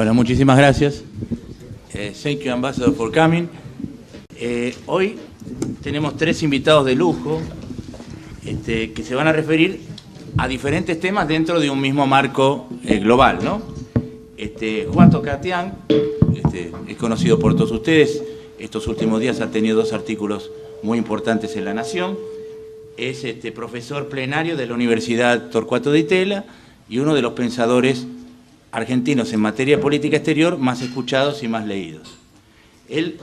Bueno, muchísimas gracias. Thank you, Ambassador, for coming. Hoy tenemos 3 invitados de lujo que se van a referir a diferentes temas dentro de un mismo marco global, ¿no? Juan Tocatián, es conocido por todos ustedes. Estos últimos días ha tenido 2 artículos muy importantes en La Nación. Es profesor plenario de la Universidad Torcuato Di Itela y uno de los pensadores argentinos en materia de política exterior más escuchados y más leídos. Él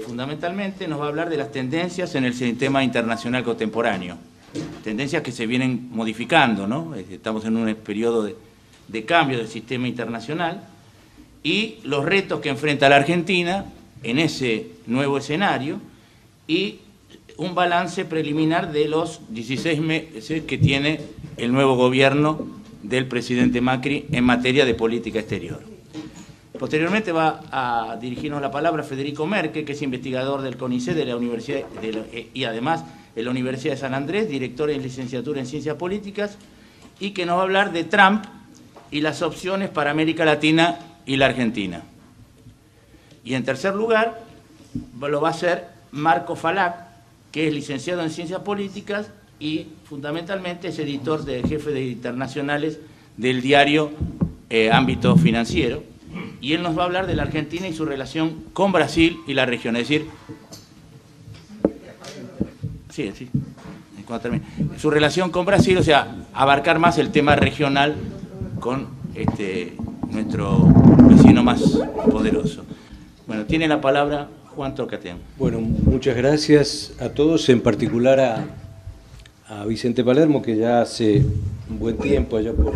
fundamentalmente nos va a hablar de las tendencias en el sistema internacional contemporáneo, tendencias que se vienen modificando, ¿no? Estamos en un periodo de cambio del sistema internacional y los retos que enfrenta la Argentina en ese nuevo escenario y un balance preliminar de los 16 meses que tiene el nuevo gobierno del presidente Macri en materia de política exterior. Posteriormente va a dirigirnos la palabra Federico Merque, que es investigador del CONICET de la Universidad y además de la Universidad de San Andrés, director en licenciatura en Ciencias Políticas, y que nos va a hablar de Trump y las opciones para América Latina y la Argentina. Y en tercer lugar lo va a hacer Marco Falac, que es licenciado en Ciencias Políticas y fundamentalmente es editor jefe de internacionales del diario Ámbito Financiero, y él nos va a hablar de la Argentina y su relación con Brasil y la región, es decir, cuando termine, su relación con Brasil, o sea, abarcar más el tema regional con nuestro vecino más poderoso. Bueno, tiene la palabra Juan Tocatián. Bueno, muchas gracias a todos, en particular a Vicente Palermo, que ya hace un buen tiempo, allá por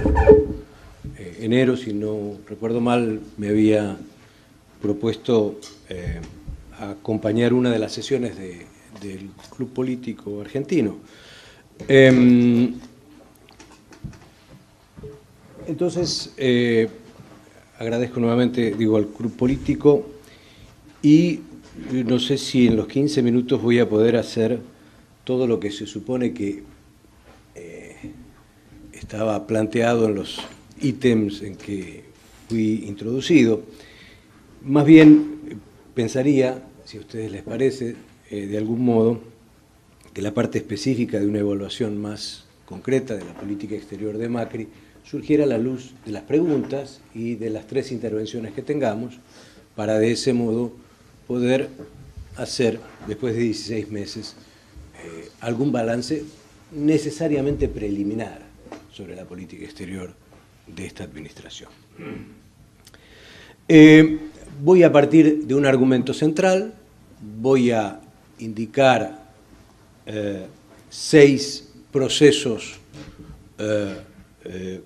enero, si no recuerdo mal, me había propuesto acompañar una de las sesiones del Club Político Argentino. Entonces, agradezco nuevamente, al Club Político, y no sé si en los 15 minutos voy a poder hacer todo lo que se supone que estaba planteado en los ítems en que fui introducido. Más bien pensaría, si a ustedes les parece, de algún modo, que la parte específica de una evaluación más concreta de la política exterior de Macri surgiera a la luz de las preguntas y de las 3 intervenciones que tengamos, para de ese modo poder hacer, después de 16 meses, algún balance necesariamente preliminar sobre la política exterior de esta administración. Voy a partir de un argumento central, voy a indicar 6 procesos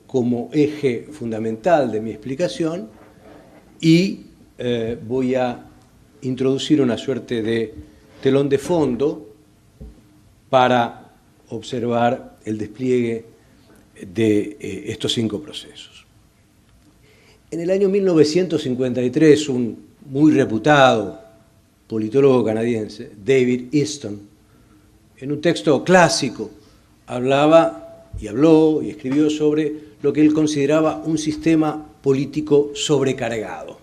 como eje fundamental de mi explicación y voy a introducir una suerte de telón de fondo para observar el despliegue de estos 5 procesos. En el año 1953, un muy reputado politólogo canadiense, David Easton, en un texto clásico, habló y escribió sobre lo que él consideraba un sistema político sobrecargado.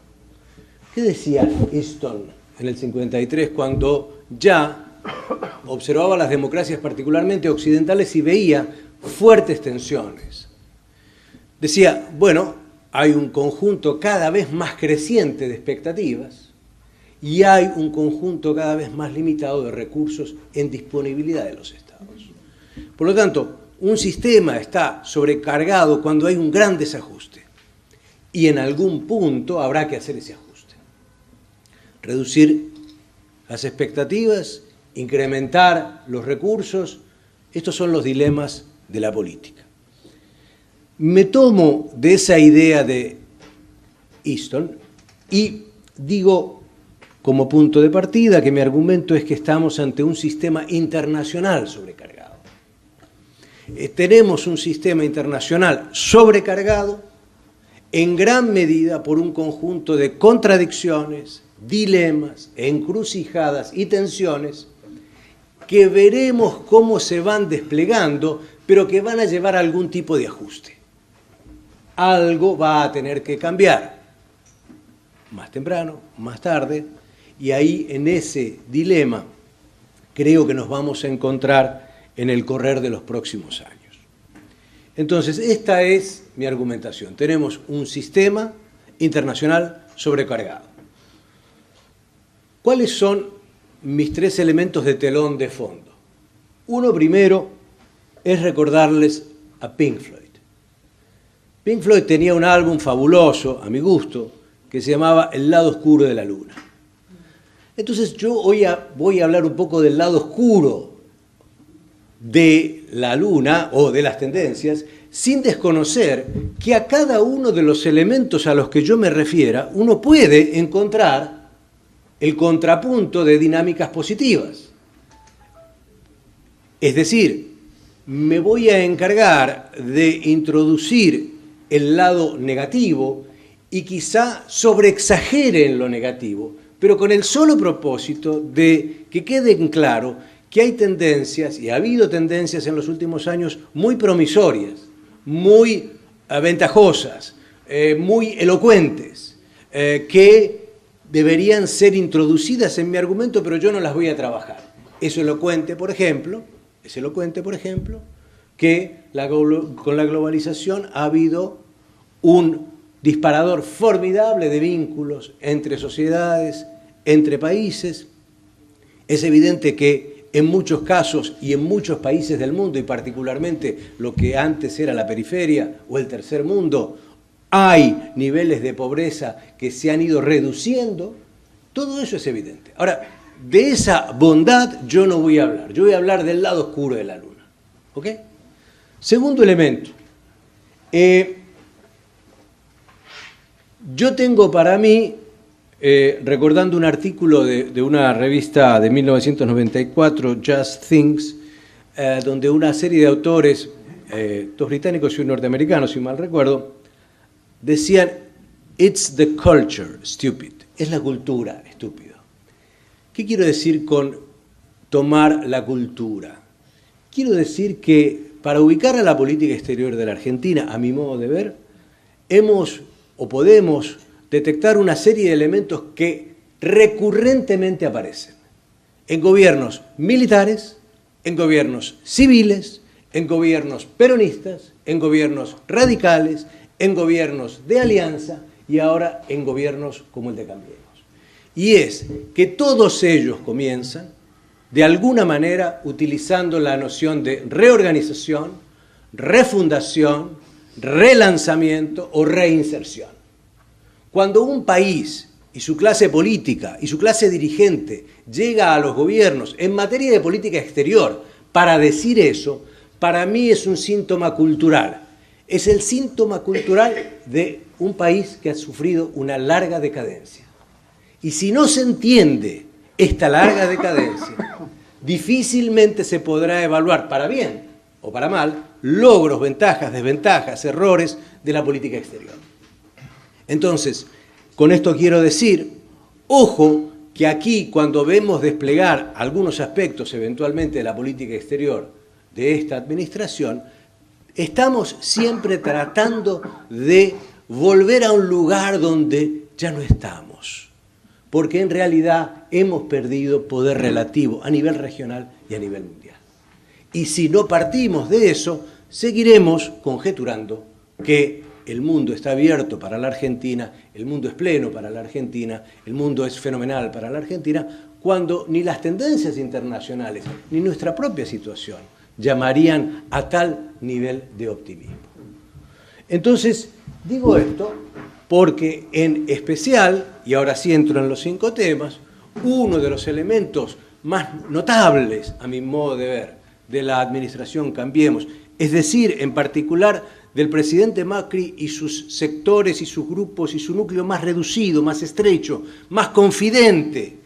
¿Qué decía Easton en el 53 cuando ya observaba las democracias particularmente occidentales y veía fuertes tensiones? Decía, bueno, hay un conjunto cada vez más creciente de expectativas y hay un conjunto cada vez más limitado de recursos en disponibilidad de los estados. Por lo tanto, un sistema está sobrecargado cuando hay un gran desajuste y en algún punto habrá que hacer ese ajuste. Reducir las expectativas, incrementar los recursos, estos son los dilemas de la política. Me tomo de esa idea de Easton y digo como punto de partida que mi argumento es que estamos ante un sistema internacional sobrecargado. Tenemos un sistema internacional sobrecargado en gran medida por un conjunto de contradicciones, dilemas, encrucijadas y tensiones que veremos cómo se van desplegando, pero que van a llevar a algún tipo de ajuste. Algo va a tener que cambiar. más temprano, más tarde, y ahí en ese dilema creo que nos vamos a encontrar en el correr de los próximos años. Entonces, esta es mi argumentación. Tenemos un sistema internacional sobrecargado. ¿Cuáles son mis tres elementos de telón de fondo? Uno primero es recordarles a Pink Floyd. Pink Floyd tenía un álbum fabuloso, a mi gusto, que se llamaba El lado oscuro de la luna. Entonces yo hoy voy a hablar un poco del lado oscuro de la luna o de las tendencias, sin desconocer que a cada uno de los elementos a los que yo me refiera, uno puede encontrar el contrapunto de dinámicas positivas. Es decir, me voy a encargar de introducir el lado negativo y quizá sobreexagere en lo negativo, pero con el solo propósito de que quede en claro que hay tendencias, y ha habido tendencias en los últimos años muy promisorias, muy ventajosas, muy elocuentes, que deberían ser introducidas en mi argumento, pero yo no las voy a trabajar. Es elocuente, por ejemplo, que con la globalización ha habido un disparador formidable de vínculos entre sociedades, entre países. Es evidente que en muchos casos y en muchos países del mundo, y particularmente lo que antes era la periferia o el tercer mundo, hay niveles de pobreza que se han ido reduciendo. Todo eso es evidente. Ahora, de esa bondad yo no voy a hablar. Yo voy a hablar del lado oscuro de la luna. ¿Ok? Segundo elemento. Yo tengo para mí, recordando un artículo de una revista de 1994, Just Things, donde una serie de autores, dos británicos y un norteamericano, si mal recuerdo, decían, "It's the culture, stupid". Es la cultura, estúpido. ¿Qué quiero decir con tomar la cultura? Quiero decir que para ubicar a la política exterior de la Argentina, a mi modo de ver, podemos detectar una serie de elementos que recurrentemente aparecen en gobiernos militares, en gobiernos civiles, en gobiernos peronistas, en gobiernos radicales, en gobiernos de alianza y ahora en gobiernos como el de Cambiemos. Y es que todos ellos comienzan, de alguna manera, utilizando la noción de reorganización, refundación, relanzamiento o reinserción. Cuando un país y su clase política y su clase dirigente llega a los gobiernos en materia de política exterior para decir eso, para mí es un síntoma cultural. Es el síntoma cultural de un país que ha sufrido una larga decadencia. Y si no se entiende esta larga decadencia, difícilmente se podrá evaluar, para bien o para mal, logros, ventajas, desventajas, errores de la política exterior. Entonces, con esto quiero decir, ojo, que aquí cuando vemos desplegar algunos aspectos eventualmente de la política exterior de esta administración, estamos siempre tratando de volver a un lugar donde ya no estamos, porque en realidad hemos perdido poder relativo a nivel regional y a nivel mundial. Y si no partimos de eso, seguiremos conjeturando que el mundo está abierto para la Argentina, el mundo es pleno para la Argentina, el mundo es fenomenal para la Argentina, cuando ni las tendencias internacionales ni nuestra propia situación llamarían a tal nivel de optimismo. Entonces, digo esto porque en especial, y ahora sí entro en los 5 temas, uno de los elementos más notables, a mi modo de ver, de la administración Cambiemos, es decir, en particular del presidente Macri y sus sectores y sus grupos y su núcleo más reducido, más estrecho, más confidente,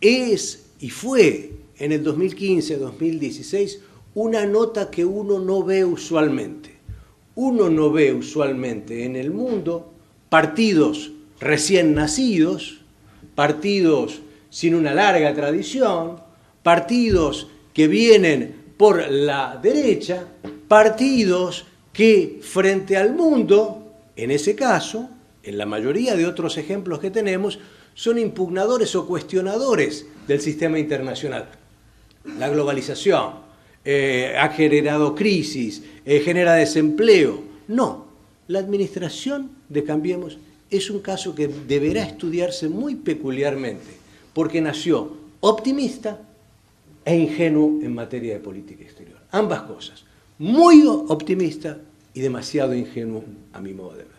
es y fue en el 2015-2016 una nota que uno no ve usualmente. Uno no ve usualmente en el mundo partidos recién nacidos, partidos sin una larga tradición, partidos que vienen por la derecha, partidos que frente al mundo, en ese caso, en la mayoría de otros ejemplos que tenemos, son impugnadores o cuestionadores del sistema internacional. La globalización ha generado crisis, genera desempleo. No, la administración de Cambiemos es un caso que deberá estudiarse muy peculiarmente, porque nació optimista e ingenuo en materia de política exterior. Ambas cosas, muy optimista y demasiado ingenuo a mi modo de ver.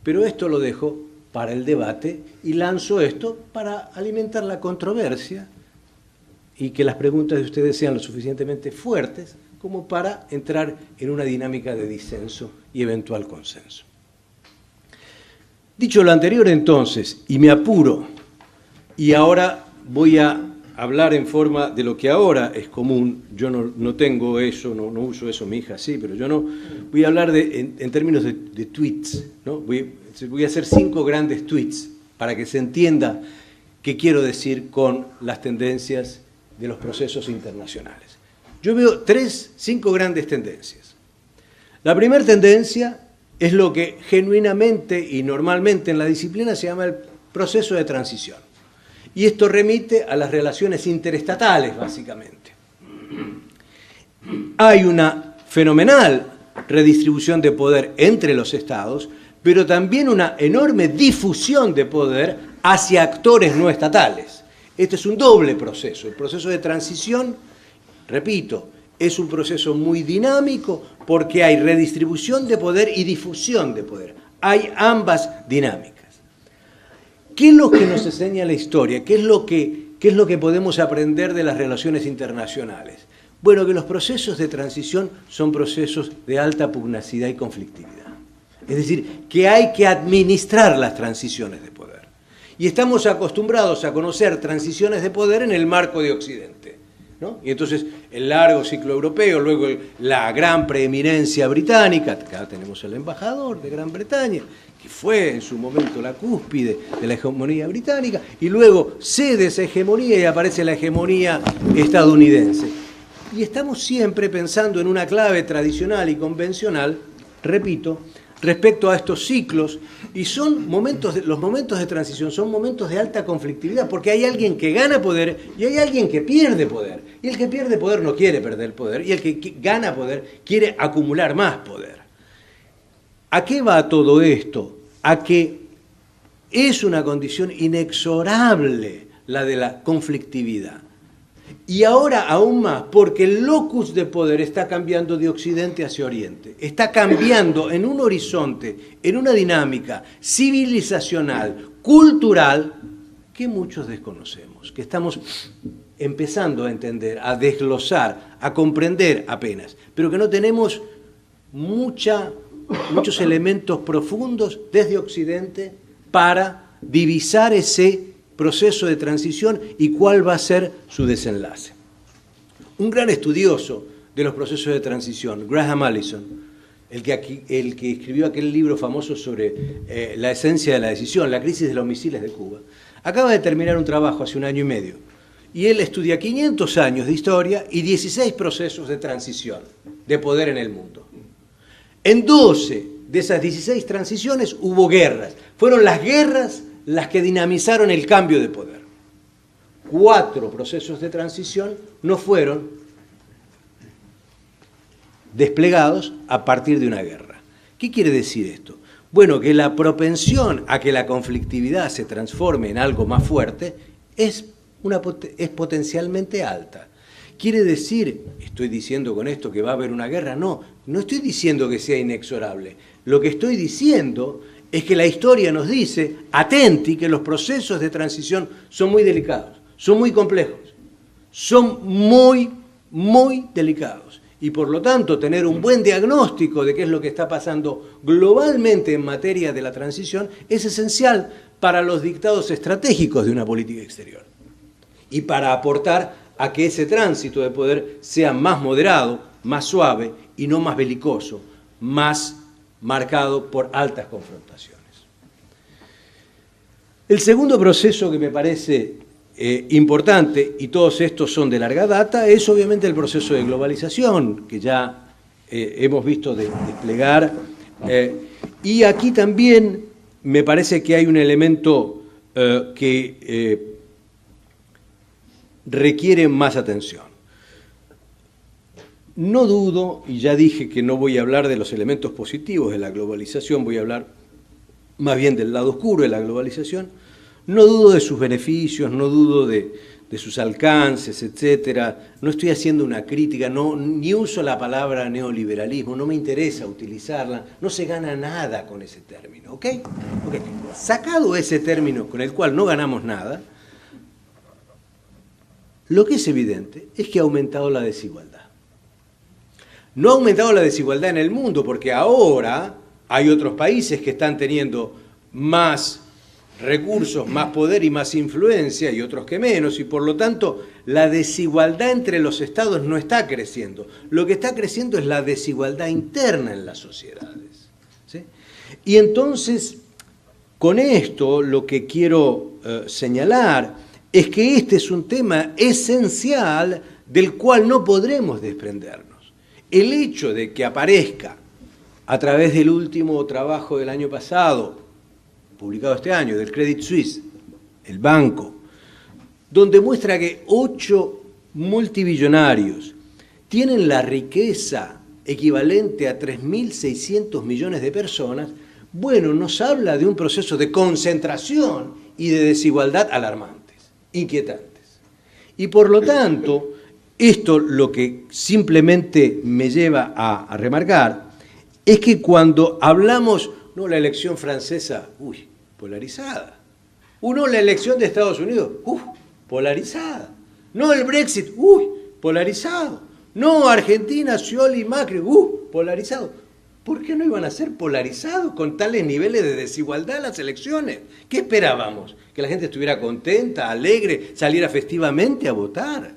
Pero esto lo dejo para el debate y lanzo esto para alimentar la controversia y que las preguntas de ustedes sean lo suficientemente fuertes como para entrar en una dinámica de disenso y eventual consenso. Dicho lo anterior entonces, y me apuro, y ahora voy a hablar en forma de lo que ahora es común, yo no tengo eso, no uso eso, mi hija sí, pero yo no, voy a hablar en términos de tweets, ¿no? Voy a hacer 5 grandes tweets para que se entienda qué quiero decir con las tendencias de los procesos internacionales. Yo veo 5 grandes tendencias. La primera tendencia es lo que genuinamente y normalmente en la disciplina se llama el proceso de transición. Y esto remite a las relaciones interestatales, básicamente. Hay una fenomenal redistribución de poder entre los estados, pero también una enorme difusión de poder hacia actores no estatales. Este es un doble proceso. El proceso de transición, repito, es un proceso muy dinámico porque hay redistribución de poder y difusión de poder. Hay ambas dinámicas. ¿Qué es lo que nos enseña la historia? ¿Qué es lo que podemos aprender de las relaciones internacionales? Bueno, que los procesos de transición son procesos de alta pugnacidad y conflictividad. Es decir, que hay que administrar las transiciones de poder. Y estamos acostumbrados a conocer transiciones de poder en el marco de Occidente, ¿no? Y entonces el largo ciclo europeo, luego la gran preeminencia británica, acá tenemos al embajador de Gran Bretaña, que fue en su momento la cúspide de la hegemonía británica, y luego cede esa hegemonía y aparece la hegemonía estadounidense. Y estamos siempre pensando en una clave tradicional y convencional, repito, respecto a estos ciclos, y son los momentos de transición son momentos de alta conflictividad, porque hay alguien que gana poder y hay alguien que pierde poder. Y el que pierde poder no quiere perder poder, y el que gana poder quiere acumular más poder. ¿A qué va todo esto? A que es una condición inexorable la de la conflictividad. Y ahora aún más, porque el locus de poder está cambiando de Occidente hacia Oriente. Está cambiando en un horizonte, en una dinámica civilizacional, cultural, que muchos desconocemos, que estamos empezando a entender, a desglosar, a comprender apenas, pero que no tenemos muchos elementos profundos desde Occidente para divisar ese proceso de transición y cuál va a ser su desenlace. Un gran estudioso de los procesos de transición, Graham Allison, el que escribió aquel libro famoso sobre la esencia de la decisión, la crisis de los misiles de Cuba, acaba de terminar un trabajo hace 1 año y medio, y él estudia 500 años de historia y 16 procesos de transición de poder en el mundo. En 12 de esas 16 transiciones hubo guerras. Fueron las guerras las que dinamizaron el cambio de poder. 4 procesos de transición no fueron desplegados a partir de una guerra. ¿Qué quiere decir esto? Bueno, que la propensión a que la conflictividad se transforme en algo más fuerte es potencialmente alta. ¿Quiere decir, estoy diciendo con esto que va a haber una guerra? No estoy diciendo que sea inexorable. Lo que estoy diciendo es que la historia nos dice, atenti, que los procesos de transición son muy delicados, son muy complejos, son muy, muy delicados. Y por lo tanto, tener un buen diagnóstico de qué es lo que está pasando globalmente en materia de la transición es esencial para los dictados estratégicos de una política exterior y para aportar a que ese tránsito de poder sea más moderado, más suave y no más belicoso, más marcado por altas confrontaciones. El segundo proceso que me parece importante, y todos estos son de larga data, es obviamente el proceso de globalización, que ya hemos visto desplegar. Y aquí también me parece que hay un elemento que requiere más atención. No dudo, y ya dije que no voy a hablar de los elementos positivos de la globalización, voy a hablar más bien del lado oscuro de la globalización. No dudo de sus beneficios, no dudo de sus alcances, etcétera. No estoy haciendo una crítica, ni uso la palabra neoliberalismo, no me interesa utilizarla, no se gana nada con ese término, ¿ok? Sacado ese término con el cual no ganamos nada, lo que es evidente es que ha aumentado la desigualdad. No ha aumentado la desigualdad en el mundo, porque ahora hay otros países que están teniendo más recursos, más poder y más influencia, y otros que menos, y por lo tanto la desigualdad entre los estados no está creciendo. Lo que está creciendo es la desigualdad interna en las sociedades, ¿sí? Y entonces, con esto lo que quiero señalar es que este es un tema esencial del cual no podremos desprendernos. El hecho de que aparezca a través del último trabajo del año pasado, publicado este año, del Credit Suisse, el banco, donde muestra que 8 multibillonarios tienen la riqueza equivalente a 3.600 millones de personas, bueno, nos habla de un proceso de concentración y de desigualdad alarmantes, inquietantes. Y por lo tanto, esto lo que simplemente me lleva a remarcar es que cuando hablamos, no, la elección francesa, polarizada. No, la elección de Estados Unidos, polarizada. No, el Brexit, polarizado. No, Argentina, Scioli, Macri, polarizado. ¿Por qué no iban a ser polarizados con tales niveles de desigualdad las elecciones? ¿Qué esperábamos? ¿Que la gente estuviera contenta, alegre, saliera festivamente a votar?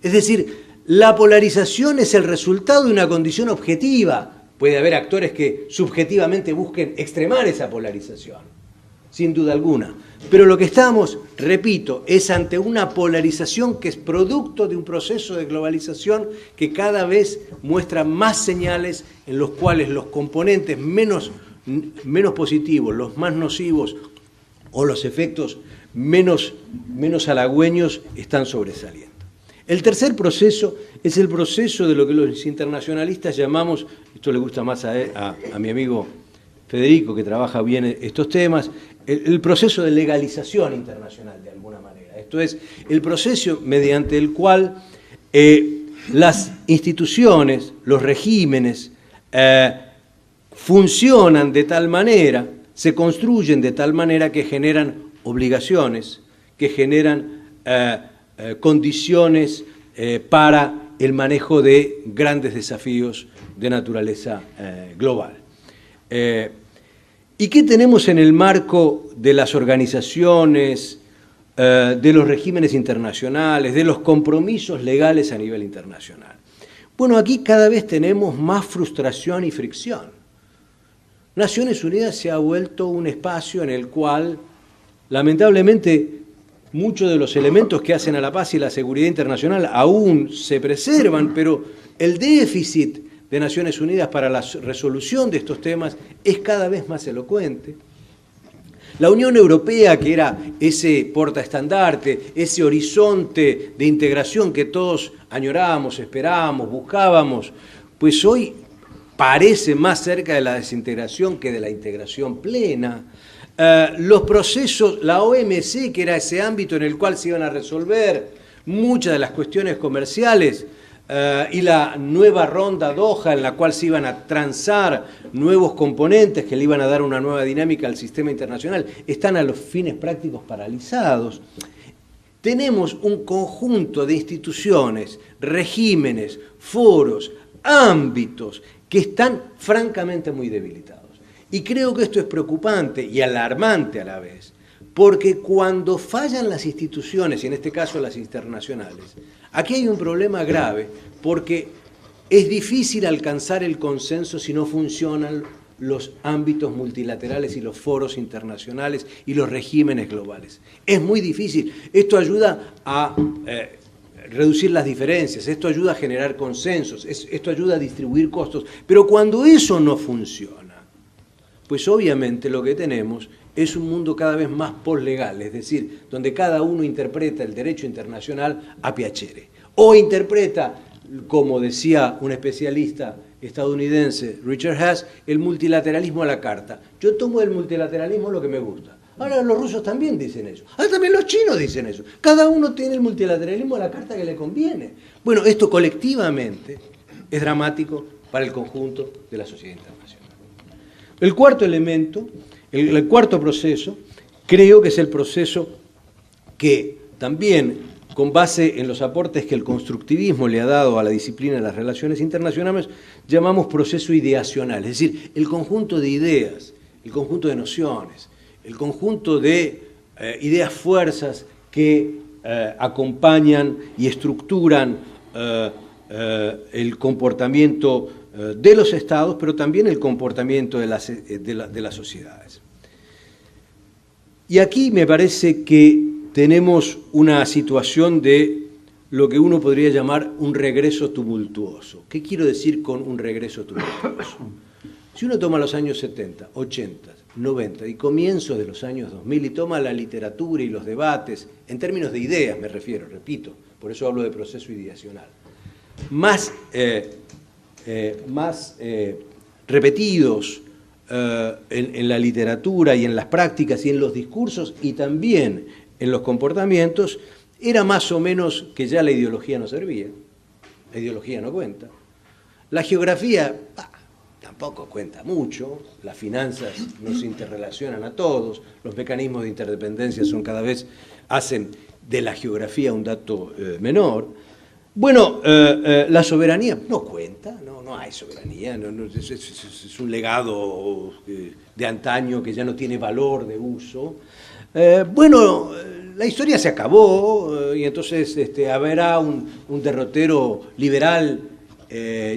Es decir, la polarización es el resultado de una condición objetiva. Puede haber actores que subjetivamente busquen extremar esa polarización, sin duda alguna. Pero lo que estamos, repito, es ante una polarización que es producto de un proceso de globalización que cada vez muestra más señales en los cuales los componentes menos positivos, los más nocivos o los efectos menos halagüeños están sobresaliendo. El tercer proceso es el proceso de lo que los internacionalistas llamamos, esto le gusta más a mi amigo Federico, que trabaja bien estos temas, el proceso de legalización internacional, de alguna manera. Esto es el proceso mediante el cual las instituciones, los regímenes, funcionan de tal manera, se construyen de tal manera que generan obligaciones, que generan condiciones para el manejo de grandes desafíos de naturaleza global. ¿Y qué tenemos en el marco de las organizaciones, de los regímenes internacionales, de los compromisos legales a nivel internacional? Bueno, aquí cada vez tenemos más frustración y fricción. Naciones Unidas se ha vuelto un espacio en el cual, lamentablemente, muchos de los elementos que hacen a la paz y la seguridad internacional aún se preservan, pero el déficit de Naciones Unidas para la resolución de estos temas es cada vez más elocuente. La Unión Europea, que era ese portaestandarte, ese horizonte de integración que todos añorábamos, esperábamos, buscábamos, pues hoy parece más cerca de la desintegración que de la integración plena. Los procesos, la OMC, que era ese ámbito en el cual se iban a resolver muchas de las cuestiones comerciales, y la nueva ronda Doha en la cual se iban a transar nuevos componentes que le iban a dar una nueva dinámica al sistema internacional, están a los fines prácticos paralizados. Tenemos un conjunto de instituciones, regímenes, foros, ámbitos que están francamente muy debilitados. Y creo que esto es preocupante y alarmante a la vez, porque cuando fallan las instituciones, y en este caso las internacionales, aquí hay un problema grave, porque es difícil alcanzar el consenso si no funcionan los ámbitos multilaterales y los foros internacionales y los regímenes globales. Es muy difícil. Esto ayuda a reducir las diferencias, esto ayuda a generar consensos, esto ayuda a distribuir costos, pero cuando eso no funciona, pues obviamente lo que tenemos es un mundo cada vez más poslegal, es decir, donde cada uno interpreta el derecho internacional a piacere, o interpreta, como decía un especialista estadounidense, Richard Haass, el multilateralismo a la carta. Yo tomo del multilateralismo lo que me gusta. Ahora los rusos también dicen eso. Ahora también los chinos dicen eso. Cada uno tiene el multilateralismo a la carta que le conviene. Bueno, esto colectivamente es dramático para el conjunto de la sociedad internacional. El cuarto elemento, el cuarto proceso, creo que es el proceso que también, con base en los aportes que el constructivismo le ha dado a la disciplina de las relaciones internacionales, llamamos proceso ideacional, es decir, el conjunto de ideas, el conjunto de nociones, el conjunto de ideas fuerzas que acompañan y estructuran el comportamiento de los estados, pero también el comportamiento de las sociedades. Y aquí me parece que tenemos una situación de lo que uno podría llamar un regreso tumultuoso. ¿Qué quiero decir con un regreso tumultuoso? Si uno toma los años 70, 80, 90 y comienzos de los años 2000 y toma la literatura y los debates, en términos de ideas me refiero, repito, por eso hablo de proceso ideacional, más repetidos en la literatura y en las prácticas y en los discursos y también en los comportamientos, era más o menos que ya la ideología no servía, la ideología no cuenta. La geografía tampoco cuenta mucho, las finanzas nos interrelacionan a todos, los mecanismos de interdependencia cada vez hacen de la geografía un dato menor. Bueno, la soberanía no cuenta, no hay soberanía, es un legado de antaño que ya no tiene valor de uso. Bueno, la historia se acabó y entonces habrá un derrotero liberal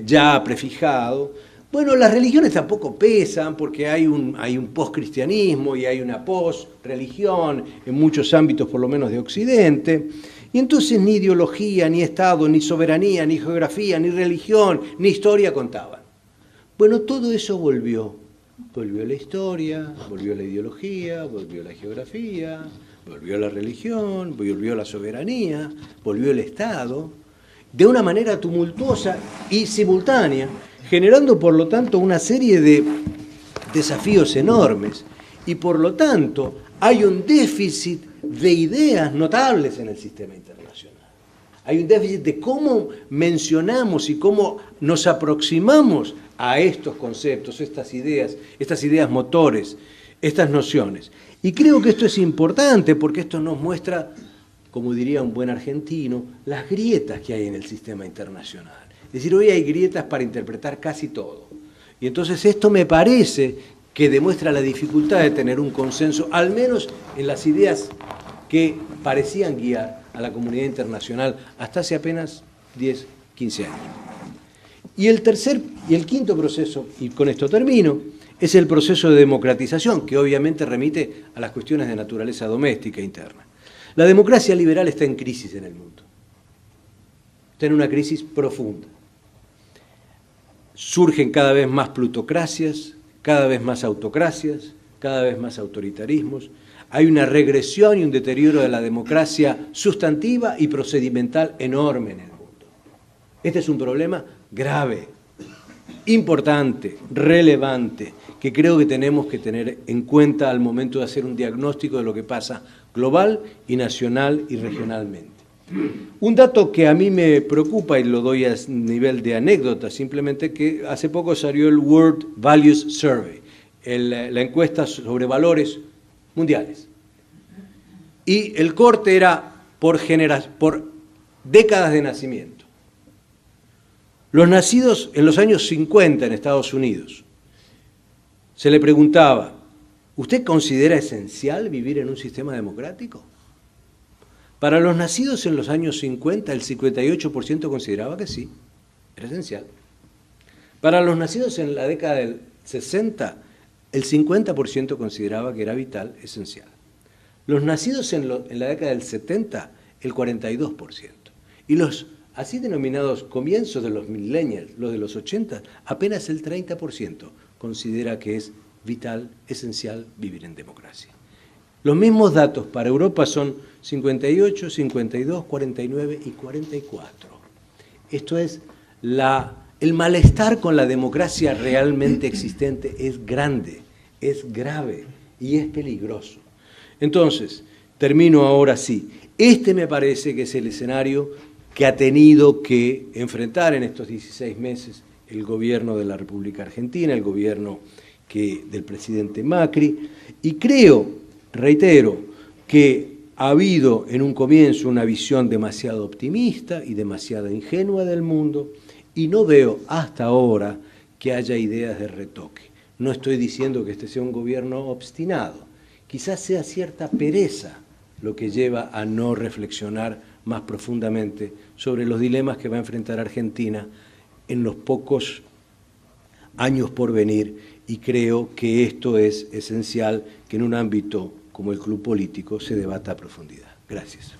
ya prefijado. Bueno, las religiones tampoco pesan porque hay un post-cristianismo y hay una post-religión en muchos ámbitos, por lo menos de Occidente. Y entonces ni ideología, ni Estado, ni soberanía, ni geografía, ni religión, ni historia contaban. Bueno, todo eso volvió. Volvió la historia, volvió la ideología, volvió la geografía, volvió la religión, volvió la soberanía, volvió el Estado, de una manera tumultuosa y simultánea, generando por lo tanto una serie de desafíos enormes y por lo tanto hay un déficit de ideas notables en el sistema internacional. Hay un déficit de cómo mencionamos y cómo nos aproximamos a estos conceptos, estas ideas motores, estas nociones. Y creo que esto es importante porque esto nos muestra, como diría un buen argentino, las grietas que hay en el sistema internacional. Es decir, hoy hay grietas para interpretar casi todo. Y entonces esto me parece que demuestra la dificultad de tener un consenso, al menos en las ideas que parecían guiar a la comunidad internacional hasta hace apenas 10, 15 años. Y el quinto proceso, y con esto termino, es el proceso de democratización, que obviamente remite a las cuestiones de naturaleza doméstica interna. La democracia liberal está en crisis en el mundo. Está en una crisis profunda. Surgen cada vez más plutocracias, cada vez más autocracias, cada vez más autoritarismos. Hay una regresión y un deterioro de la democracia sustantiva y procedimental enorme en el mundo. Este es un problema grave, importante, relevante, que creo que tenemos que tener en cuenta al momento de hacer un diagnóstico de lo que pasa global y nacional y regionalmente. Un dato que a mí me preocupa, y lo doy a nivel de anécdota, simplemente que hace poco salió el World Values Survey, la encuesta sobre valores mundiales. Y el corte era por décadas de nacimiento. Los nacidos en los años 50 en Estados Unidos, se le preguntaba, ¿usted considera esencial vivir en un sistema democrático? Para los nacidos en los años 50, el 58% consideraba que sí, era esencial. Para los nacidos en la década del 60, el 50% consideraba que era vital, esencial. Los nacidos en la década del 70, el 42%. Y los así denominados comienzos de los millennials, los de los 80, apenas el 30% considera que es vital, esencial vivir en democracia. Los mismos datos para Europa son 58, 52, 49 y 44. Esto es, el malestar con la democracia realmente existente es grande, es grave y es peligroso. Entonces, termino ahora sí. Este me parece que es el escenario que ha tenido que enfrentar en estos 16 meses el gobierno de la República Argentina, el gobierno del presidente Macri, y creo, reitero, que ha habido en un comienzo una visión demasiado optimista y demasiado ingenua del mundo, y no veo hasta ahora que haya ideas de retoque. No estoy diciendo que este sea un gobierno obstinado, quizás sea cierta pereza lo que lleva a no reflexionar más profundamente sobre los dilemas que va a enfrentar Argentina en los pocos años por venir, y creo que esto es esencial, que en un ámbito como el club político se debata a profundidad. Gracias.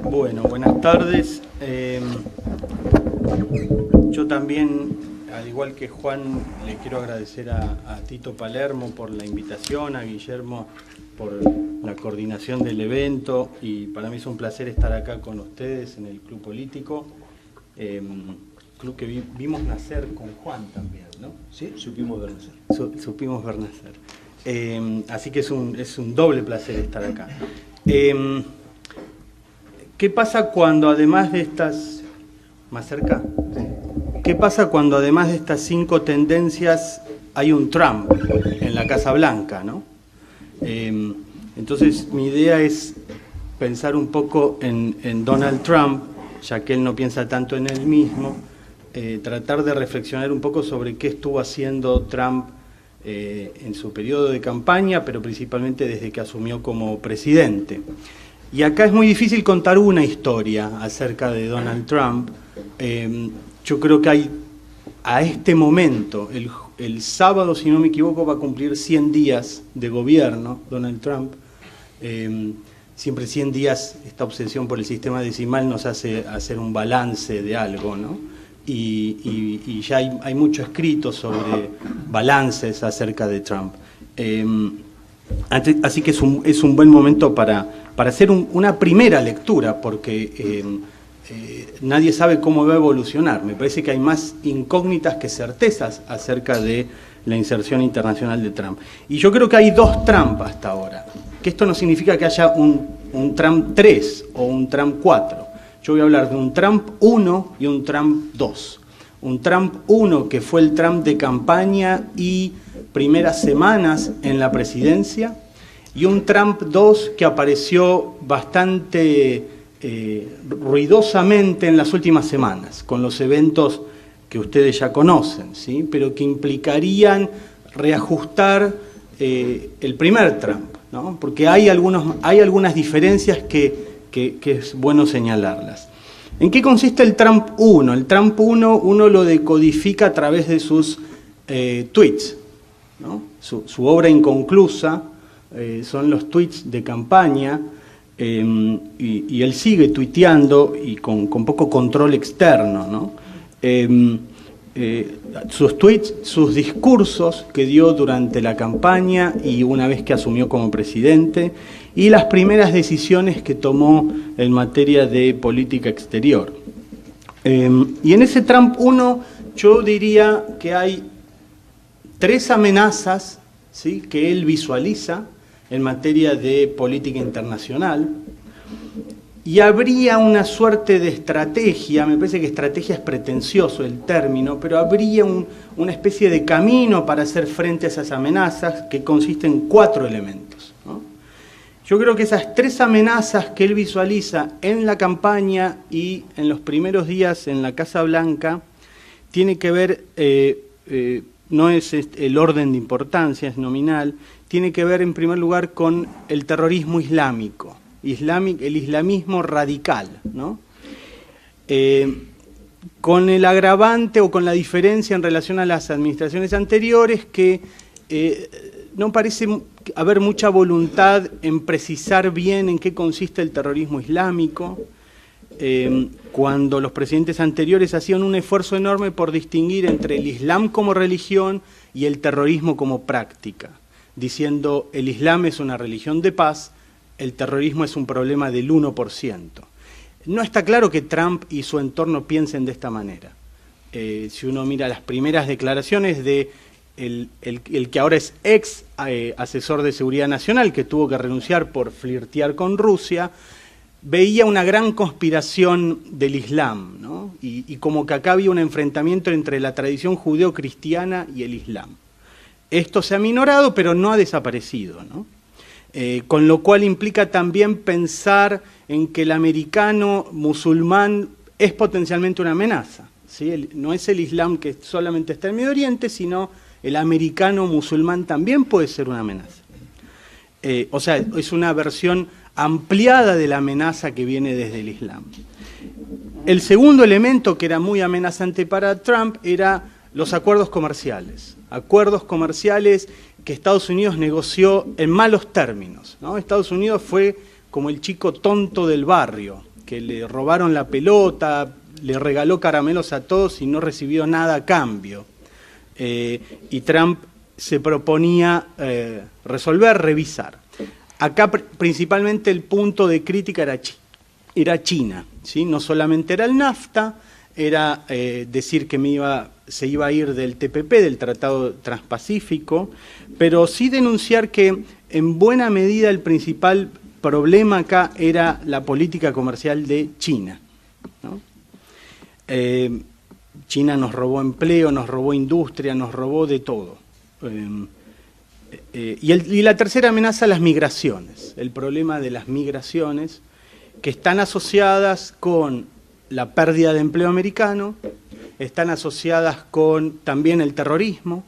Bueno, buenas tardes. Yo también, al igual que Juan, le quiero agradecer a Tito Palermo por la invitación, a Guillermo por la coordinación del evento, y para mí es un placer estar acá con ustedes en el Club Político, club que vimos nacer con Juan también, ¿no? Sí, supimos ver nacer. Supimos ver nacer. Así que es un doble placer estar acá. ¿Qué pasa cuando además de estas... ¿Más cerca? ¿Qué pasa cuando además de estas 5 tendencias hay un Trump en la Casa Blanca, ¿no? Entonces mi idea es pensar un poco en Donald Trump, ya que él no piensa tanto en él mismo, tratar de reflexionar un poco sobre qué estuvo haciendo Trump en su periodo de campaña, pero principalmente desde que asumió como presidente. Y acá es muy difícil contar una historia acerca de Donald Trump. Yo creo que hay, a este momento, el sábado, si no me equivoco, va a cumplir 100 días de gobierno, Donald Trump. Siempre 100 días, esta obsesión por el sistema decimal nos hace hacer un balance de algo, ¿no? Y ya hay mucho escrito sobre balances acerca de Trump. Así que es un buen momento para hacer una primera lectura, porque nadie sabe cómo va a evolucionar. Me parece que hay más incógnitas que certezas acerca de la inserción internacional de Trump. Y yo creo que hay 2 Trump hasta ahora, que esto no significa que haya un Trump 3 o un Trump 4. Yo voy a hablar de un Trump 1 y un Trump 2. Un Trump 1 que fue el Trump de campaña y primeras semanas en la presidencia, y un Trump 2 que apareció bastante ruidosamente en las últimas semanas, con los eventos que ustedes ya conocen, ¿sí? Pero que implicarían reajustar el primer Trump, ¿no? Porque hay algunas diferencias que es bueno señalarlas. ¿En qué consiste el Trump 1? El Trump 1 uno lo decodifica a través de sus tweets, ¿no? Su obra inconclusa son los tweets de campaña, y él sigue tuiteando y con poco control externo, ¿no? Sus tweets, sus discursos que dio durante la campaña y una vez que asumió como presidente, y las primeras decisiones que tomó en materia de política exterior. Y en ese Trump 1 yo diría que hay 3 amenazas, ¿sí?, que él visualiza en materia de política internacional, y habría una suerte de estrategia, me parece que estrategia es pretencioso el término, pero habría una especie de camino para hacer frente a esas amenazas que consiste en 4 elementos, ¿no? Yo creo que esas 3 amenazas que él visualiza en la campaña y en los primeros días en la Casa Blanca tiene que ver, no es el orden de importancia, es nominal, tiene que ver en primer lugar con el terrorismo islámico, el islamismo radical, ¿no? Con el agravante o con la diferencia en relación a las administraciones anteriores que no parece haber mucha voluntad en precisar bien en qué consiste el terrorismo islámico, cuando los presidentes anteriores hacían un esfuerzo enorme por distinguir entre el Islam como religión y el terrorismo como práctica, diciendo el Islam es una religión de paz, el terrorismo es un problema del 1%. No está claro que Trump y su entorno piensen de esta manera. Si uno mira las primeras declaraciones de el que ahora es ex asesor de seguridad nacional, que tuvo que renunciar por flirtear con Rusia, veía una gran conspiración del Islam, ¿no? Y como que acá había un enfrentamiento entre la tradición judeo-cristiana y el Islam. Esto se ha minorado, pero no ha desaparecido, ¿no? Con lo cual implica también pensar en que el americano musulmán es potencialmente una amenaza, ¿sí? No es el Islam que solamente está en Medio Oriente, sino el americano musulmán también puede ser una amenaza. O sea, es una versión ampliada de la amenaza que viene desde el Islam. El segundo elemento que era muy amenazante para Trump era los acuerdos comerciales. Acuerdos comerciales que Estados Unidos negoció en malos términos, ¿no? Estados Unidos fue como el chico tonto del barrio, que le robaron la pelota, le regaló caramelos a todos y no recibió nada a cambio. Y Trump se proponía revisar. Acá principalmente el punto de crítica era China, ¿sí? No solamente era el NAFTA, era decir que se iba a ir del TPP, del Tratado Transpacífico, pero sí denunciar que en buena medida el principal problema acá era la política comercial de China, ¿no? China nos robó empleo, nos robó industria, nos robó de todo. Y la tercera amenaza, las migraciones, el problema de las migraciones que están asociadas con la pérdida de empleo americano, están asociadas con también el terrorismo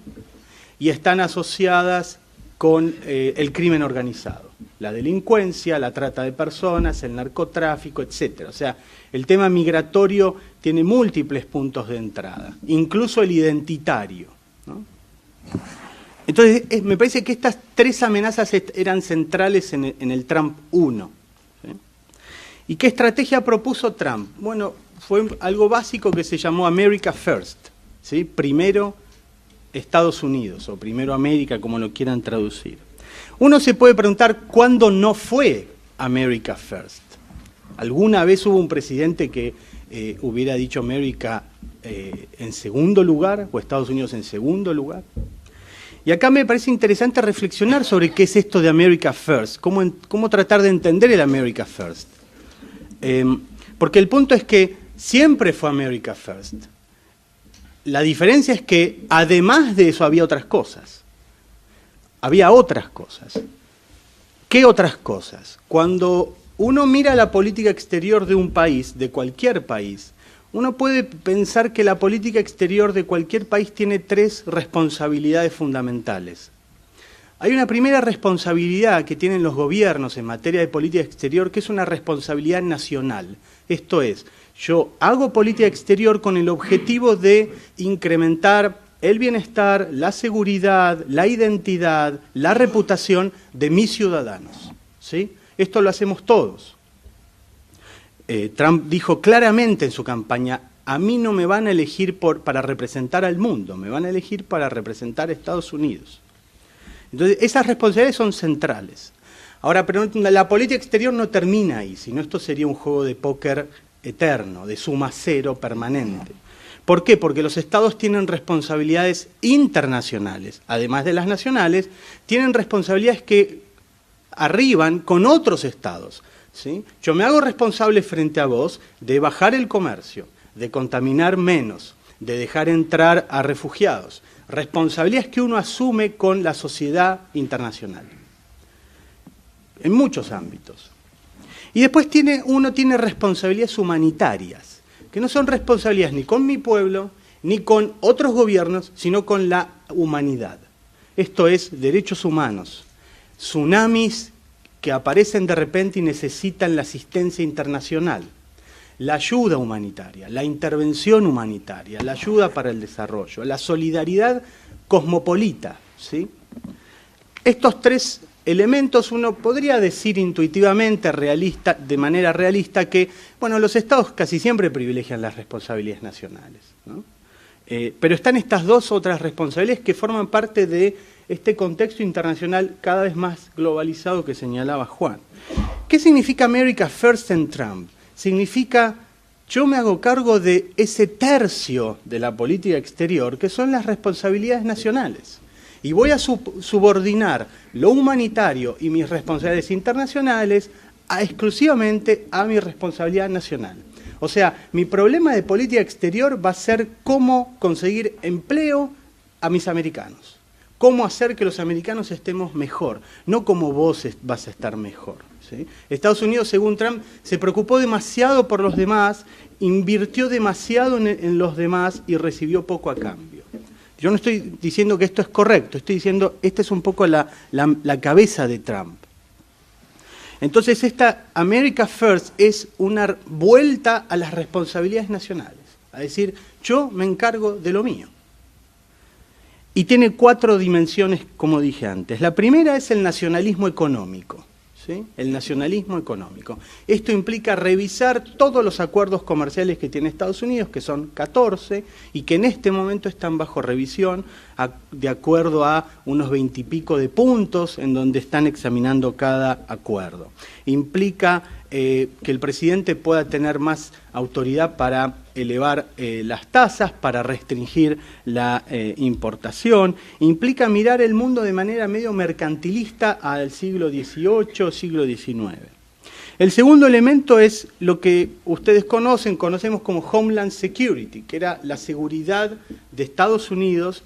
y están asociadas con el crimen organizado, la delincuencia, la trata de personas, el narcotráfico, etcétera. O sea, el tema migratorio tiene múltiples puntos de entrada, incluso el identitario, ¿no? Entonces, me parece que estas tres amenazas eran centrales en el Trump 1. ¿Sí? ¿Y qué estrategia propuso Trump? Bueno, fue algo básico que se llamó America First, ¿sí? Primero Estados Unidos, o primero América, como lo quieran traducir. Uno se puede preguntar cuándo no fue America First. ¿Alguna vez hubo un presidente que hubiera dicho América en segundo lugar, o Estados Unidos en segundo lugar? Y acá me parece interesante reflexionar sobre qué es esto de America First, cómo tratar de entender el America First. Porque el punto es que siempre fue America First. La diferencia es que además de eso había otras cosas. Había otras cosas. ¿Qué otras cosas? Cuando uno mira la política exterior de un país, de cualquier país, uno puede pensar que la política exterior de cualquier país tiene tres responsabilidades fundamentales. Hay una primera responsabilidad que tienen los gobiernos en materia de política exterior, que es una responsabilidad nacional. Esto es, yo hago política exterior con el objetivo de incrementar el bienestar, la seguridad, la identidad, la reputación de mis ciudadanos, ¿sí? Esto lo hacemos todos. Trump dijo claramente en su campaña, a mí no me van a elegir para representar al mundo, me van a elegir para representar a Estados Unidos. Entonces, esas responsabilidades son centrales. Ahora, pero la política exterior no termina ahí, sino esto sería un juego de póker eterno, de suma cero permanente. ¿Por qué? Porque los estados tienen responsabilidades internacionales, además de las nacionales, tienen responsabilidades que arriban con otros estados, ¿sí? Yo me hago responsable frente a vos de bajar el comercio, de contaminar menos, de dejar entrar a refugiados. Responsabilidades que uno asume con la sociedad internacional, en muchos ámbitos. Y después uno tiene responsabilidades humanitarias, que no son responsabilidades ni con mi pueblo, ni con otros gobiernos, sino con la humanidad. Esto es derechos humanos, tsunamis que aparecen de repente y necesitan la asistencia internacional, la ayuda humanitaria, la intervención humanitaria, la ayuda para el desarrollo, la solidaridad cosmopolita, ¿sí? Estos tres elementos uno podría decir intuitivamente, de manera realista, que bueno, los estados casi siempre privilegian las responsabilidades nacionales, ¿no? Pero están estas dos otras responsabilidades que forman parte de este contexto internacional cada vez más globalizado que señalaba Juan. ¿Qué significa America First en Trump? Significa, yo me hago cargo de ese tercio de la política exterior que son las responsabilidades nacionales. Y voy a subordinar lo humanitario y mis responsabilidades internacionales exclusivamente a mi responsabilidad nacional. O sea, mi problema de política exterior va a ser cómo conseguir empleo a mis americanos. Cómo hacer que los americanos estemos mejor, no cómo vos vas a estar mejor, ¿sí? Estados Unidos, según Trump, se preocupó demasiado por los demás, invirtió demasiado en los demás y recibió poco a cambio. Yo no estoy diciendo que esto es correcto, estoy diciendo, esta es un poco la cabeza de Trump. Entonces, esta America First es una vuelta a las responsabilidades nacionales, a decir, yo me encargo de lo mío. Y tiene 4 dimensiones, como dije antes. La primera es el nacionalismo económico, ¿sí? El nacionalismo económico. Esto implica revisar todos los acuerdos comerciales que tiene Estados Unidos, que son 14, y que en este momento están bajo revisión, de acuerdo a unos 20 y pico de puntos en donde están examinando cada acuerdo. Implica que el presidente pueda tener más autoridad para elevar las tasas, para restringir la importación. Implica mirar el mundo de manera medio mercantilista al siglo XVIII, siglo XIX. El segundo elemento es lo que ustedes conocemos como Homeland Security, que era la seguridad de Estados Unidos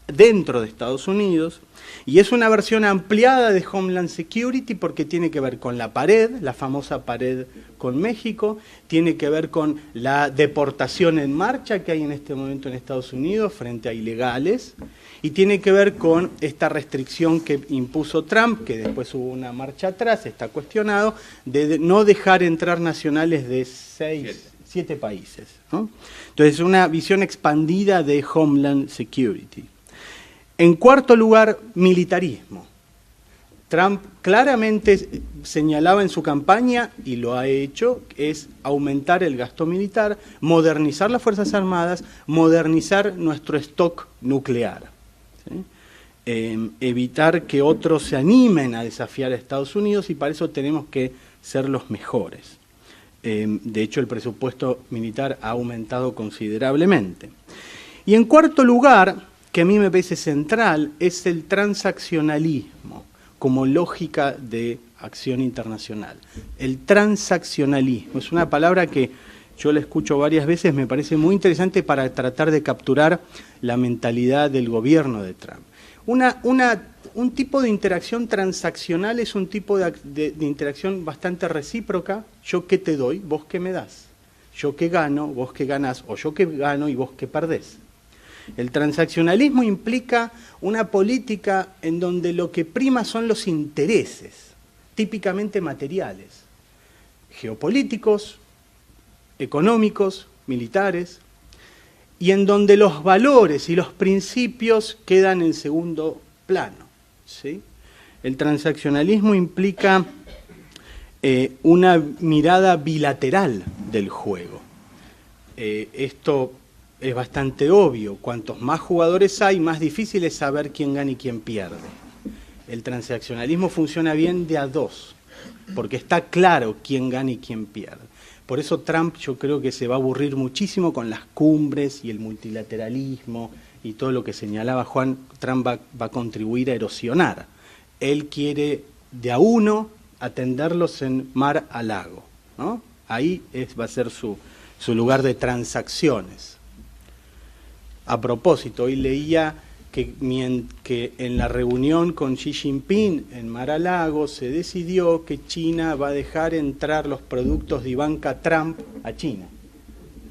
dentro de Estados Unidos, y es una versión ampliada de Homeland Security porque tiene que ver con la pared, la famosa pared con México, tiene que ver con la deportación en marcha que hay en este momento en Estados Unidos frente a ilegales, y tiene que ver con esta restricción que impuso Trump, que después hubo una marcha atrás, está cuestionado, de no dejar entrar nacionales de 7 países, ¿no? Entonces, una visión expandida de Homeland Security. En cuarto lugar, militarismo. Trump claramente señalaba en su campaña, y lo ha hecho, es aumentar el gasto militar, modernizar las Fuerzas Armadas, modernizar nuestro stock nuclear, ¿sí? Evitar que otros se animen a desafiar a Estados Unidos, y para eso tenemos que ser los mejores. De hecho, el presupuesto militar ha aumentado considerablemente. Y en cuarto lugar, que a mí me parece central, es el transaccionalismo como lógica de acción internacional. El transaccionalismo es una palabra que yo la escucho varias veces, me parece muy interesante para tratar de capturar la mentalidad del gobierno de Trump. Un tipo de interacción transaccional es un tipo de interacción bastante recíproca. Yo qué te doy, vos qué me das. Yo qué gano, vos qué ganás, o yo qué gano y vos qué perdés. El transaccionalismo implica una política en donde lo que prima son los intereses, típicamente materiales, geopolíticos, económicos, militares, y en donde los valores y los principios quedan en segundo plano, ¿sí? El transaccionalismo implica una mirada bilateral del juego. Esto es bastante obvio. Cuantos más jugadores hay, más difícil es saber quién gana y quién pierde. El transaccionalismo funciona bien de a dos, porque está claro quién gana y quién pierde. Por eso Trump, yo creo que se va a aburrir muchísimo con las cumbres y el multilateralismo y todo lo que señalaba Juan. Trump va a contribuir a erosionar. Él quiere de a uno atenderlos en mar a lago, ¿no? Ahí va a ser su lugar de transacciones. A propósito, hoy leía que en la reunión con Xi Jinping en Mar-a-Lago se decidió que China va a dejar entrar los productos de Ivanka Trump a China.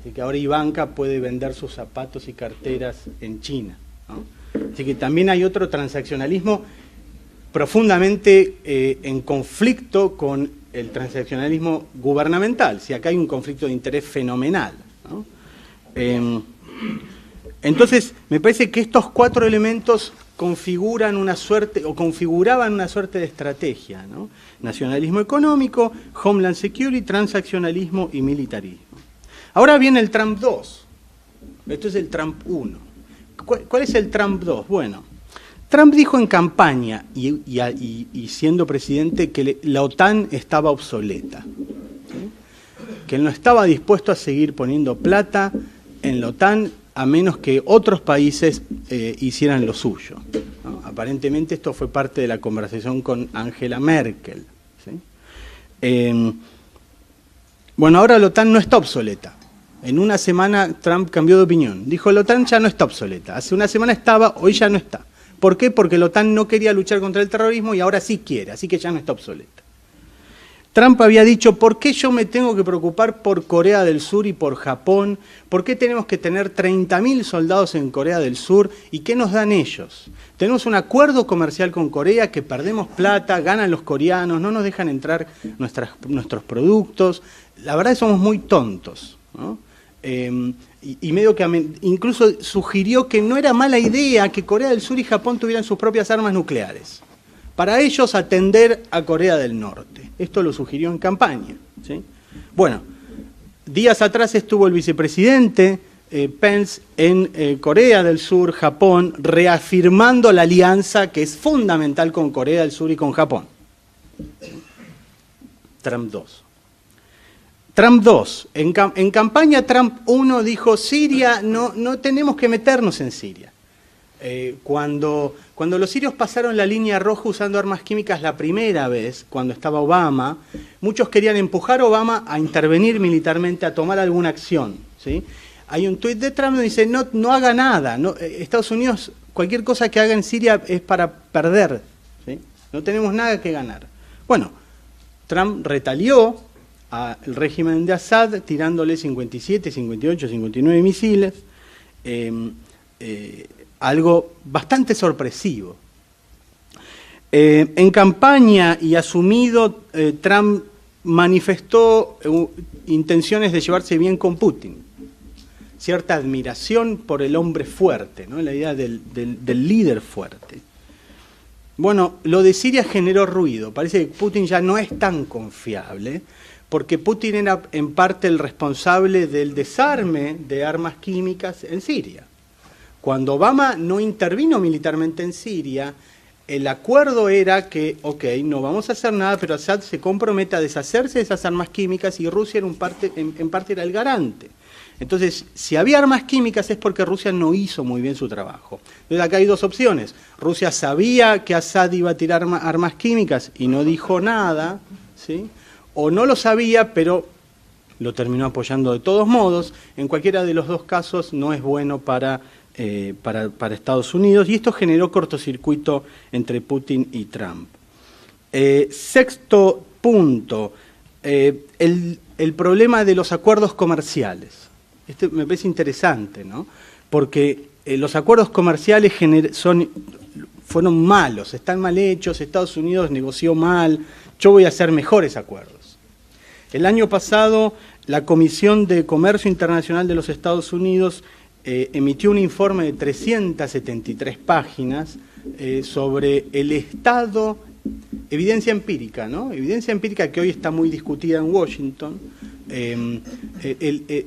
Así que ahora Ivanka puede vender sus zapatos y carteras en China, ¿no? Así que también hay otro transaccionalismo profundamente en conflicto con el transaccionalismo gubernamental. Si acá hay un conflicto de interés fenomenal, ¿no? Entonces, me parece que estos 4 elementos configuraban una suerte de estrategia, ¿no? Nacionalismo económico, Homeland Security, transaccionalismo y militarismo. Ahora viene el Trump 2. Esto es el Trump 1. ¿Cuál es el Trump 2? Bueno, Trump dijo en campaña y siendo presidente que la OTAN estaba obsoleta, ¿sí? Que él no estaba dispuesto a seguir poniendo plata en la OTAN a menos que otros países hicieran lo suyo, ¿no? Aparentemente esto fue parte de la conversación con Angela Merkel, ¿sí? Bueno, ahora la OTAN no está obsoleta. En una semana Trump cambió de opinión. Dijo, la OTAN ya no está obsoleta. Hace una semana estaba, hoy ya no está. ¿Por qué? Porque la OTAN no quería luchar contra el terrorismo y ahora sí quiere, así que ya no está obsoleta. Trump había dicho, ¿por qué yo me tengo que preocupar por Corea del Sur y por Japón? ¿Por qué tenemos que tener 30.000 soldados en Corea del Sur? ¿Y qué nos dan ellos? Tenemos un acuerdo comercial con Corea que perdemos plata, ganan los coreanos, no nos dejan entrar nuestros productos. La verdad es que somos muy tontos, ¿no? Y medio que incluso sugirió que no era mala idea que Corea del Sur y Japón tuvieran sus propias armas nucleares, para ellos atender a Corea del Norte. Esto lo sugirió en campaña, ¿sí? Bueno, días atrás estuvo el vicepresidente Pence en Corea del Sur, Japón, reafirmando la alianza que es fundamental con Corea del Sur y con Japón. Trump 2. Trump 2. En campaña Trump 1 dijo, Siria, no tenemos que meternos en Siria. Cuando los sirios pasaron la línea roja usando armas químicas la primera vez, cuando estaba Obama, muchos querían empujar a Obama a intervenir militarmente, a tomar alguna acción, ¿sí? Hay un tuit de Trump donde dice, no haga nada, Estados Unidos, cualquier cosa que haga en Siria es para perder, ¿sí? No tenemos nada que ganar. Bueno, Trump retalió al régimen de Assad tirándole 57, 58, 59 misiles, algo bastante sorpresivo. En campaña y asumido, Trump manifestó intenciones de llevarse bien con Putin, cierta admiración por el hombre fuerte, ¿no? La idea del líder fuerte. Bueno, lo de Siria generó ruido, parece que Putin ya no es tan confiable, porque Putin era en parte el responsable del desarme de armas químicas en Siria. Cuando Obama no intervino militarmente en Siria, el acuerdo era que, no vamos a hacer nada, pero Assad se compromete a deshacerse de esas armas químicas y Rusia en parte era el garante. Entonces, si había armas químicas es porque Rusia no hizo muy bien su trabajo. Entonces acá hay dos opciones. Rusia sabía que Assad iba a tirar armas químicas y no dijo nada, ¿sí? O no lo sabía, pero lo terminó apoyando de todos modos. En cualquiera de los dos casos no es bueno para Estados Unidos, y esto generó cortocircuito entre Putin y Trump. Sexto punto, el problema de los acuerdos comerciales. Este me parece interesante, ¿no? Porque los acuerdos comerciales fueron malos, están mal hechos, Estados Unidos negoció mal, yo voy a hacer mejores acuerdos. El año pasado, la Comisión de Comercio Internacional de los Estados Unidos emitió un informe de 373 páginas sobre el estado, evidencia empírica, ¿no? Evidencia empírica que hoy está muy discutida en Washington.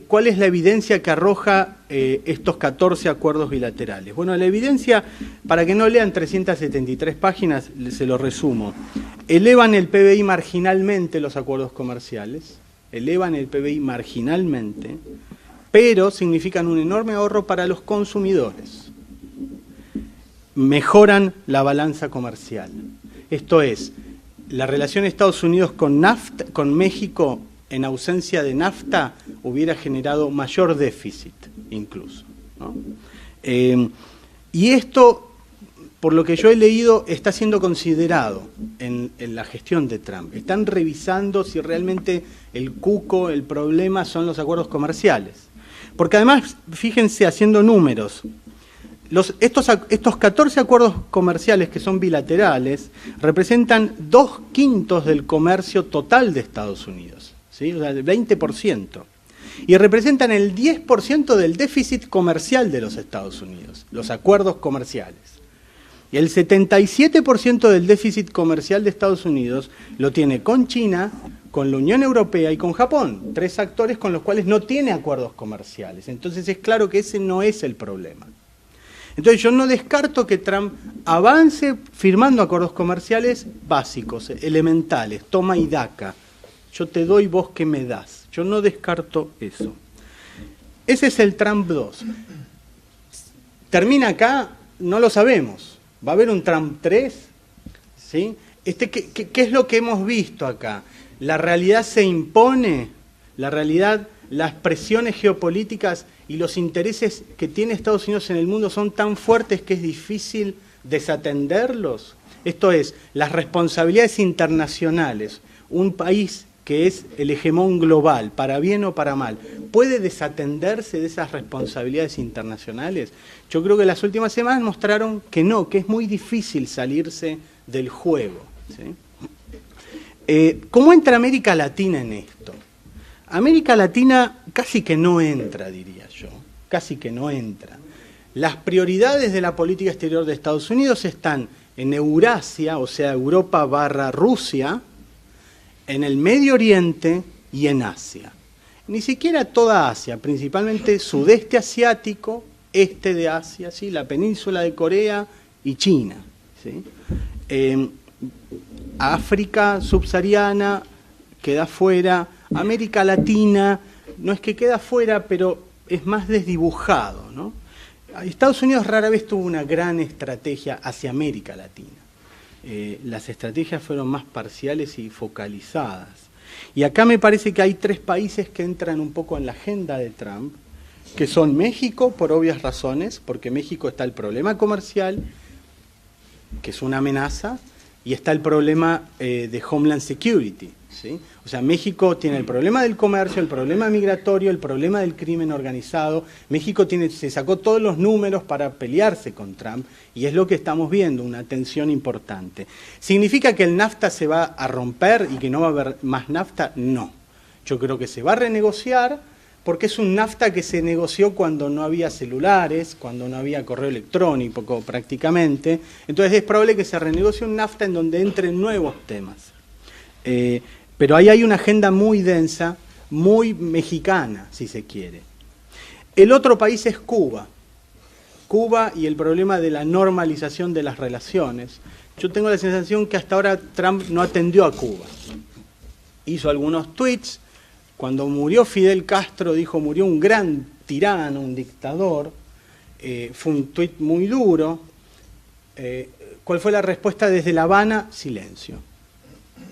¿Cuál es la evidencia que arroja estos 14 acuerdos bilaterales? Bueno, la evidencia, para que no lean 373 páginas, se lo resumo. Elevan el PBI marginalmente los acuerdos comerciales, elevan el PBI marginalmente, pero significan un enorme ahorro para los consumidores. Mejoran la balanza comercial. Esto es, la relación Estados Unidos con México, en ausencia de NAFTA, hubiera generado mayor déficit, incluso, ¿no? Y esto, por lo que yo he leído, está siendo considerado en la gestión de Trump. Están revisando si realmente el cuco, el problema son los acuerdos comerciales. Porque además, fíjense, haciendo números, estos 14 acuerdos comerciales que son bilaterales representan 2/5 del comercio total de Estados Unidos, ¿sí? O sea, el 20%. Y representan el 10% del déficit comercial de los Estados Unidos, los acuerdos comerciales. Y el 77% del déficit comercial de Estados Unidos lo tiene con China, con la Unión Europea y con Japón, 3 actores con los cuales no tiene acuerdos comerciales. Entonces es claro que ese no es el problema. Entonces yo no descarto que Trump avance firmando acuerdos comerciales básicos, elementales, toma y daca. Yo te doy, vos que me das. Yo no descarto eso. Ese es el Trump 2. ¿Termina acá? No lo sabemos. ¿Va a haber un Trump 3? ¿Sí? ¿Qué es lo que hemos visto acá? ¿La realidad se impone? ¿La realidad, las presiones geopolíticas y los intereses que tiene Estados Unidos en el mundo son tan fuertes que es difícil desatenderlos? Esto es, las responsabilidades internacionales, un país que es el hegemón global, para bien o para mal, ¿puede desatenderse de esas responsabilidades internacionales? Yo creo que las últimas semanas mostraron que no, que es muy difícil salirse del juego, ¿sí? ¿Cómo entra América Latina en esto? América Latina casi que no entra, diría yo, casi que no entra. Las prioridades de la política exterior de Estados Unidos están en Eurasia, o sea, Europa / Rusia, en el Medio Oriente y en Asia. Ni siquiera toda Asia, principalmente sudeste asiático, este de Asia, ¿sí? La península de Corea y China, ¿sí? África subsahariana queda fuera, América Latina no es que queda fuera, pero es más desdibujado, ¿no? Estados Unidos rara vez tuvo una gran estrategia hacia América Latina. Las estrategias fueron más parciales y focalizadas. Y acá me parece que hay 3 países que entran un poco en la agenda de Trump, que son México, por obvias razones, porque México está el problema comercial, que es una amenaza, y está el problema de Homeland Security, ¿sí? O sea, México tiene el problema del comercio, el problema migratorio, el problema del crimen organizado. México se sacó todos los números para pelearse con Trump y es lo que estamos viendo, una tensión importante. ¿Significa que el NAFTA se va a romper y que no va a haber más NAFTA? No. Yo creo que se va a renegociar porque es un NAFTA que se negoció cuando no había celulares, cuando no había correo electrónico prácticamente. Entonces es probable que se renegocie un NAFTA en donde entren nuevos temas. Pero ahí hay una agenda muy densa, muy mexicana, si se quiere. El otro país es Cuba. Cuba y el problema de la normalización de las relaciones. Yo tengo la sensación que hasta ahora Trump no atendió a Cuba. Hizo algunos tweets. Cuando murió Fidel Castro, dijo, murió un gran tirano, un dictador. Fue un tuit muy duro. ¿Cuál fue la respuesta desde La Habana? Silencio.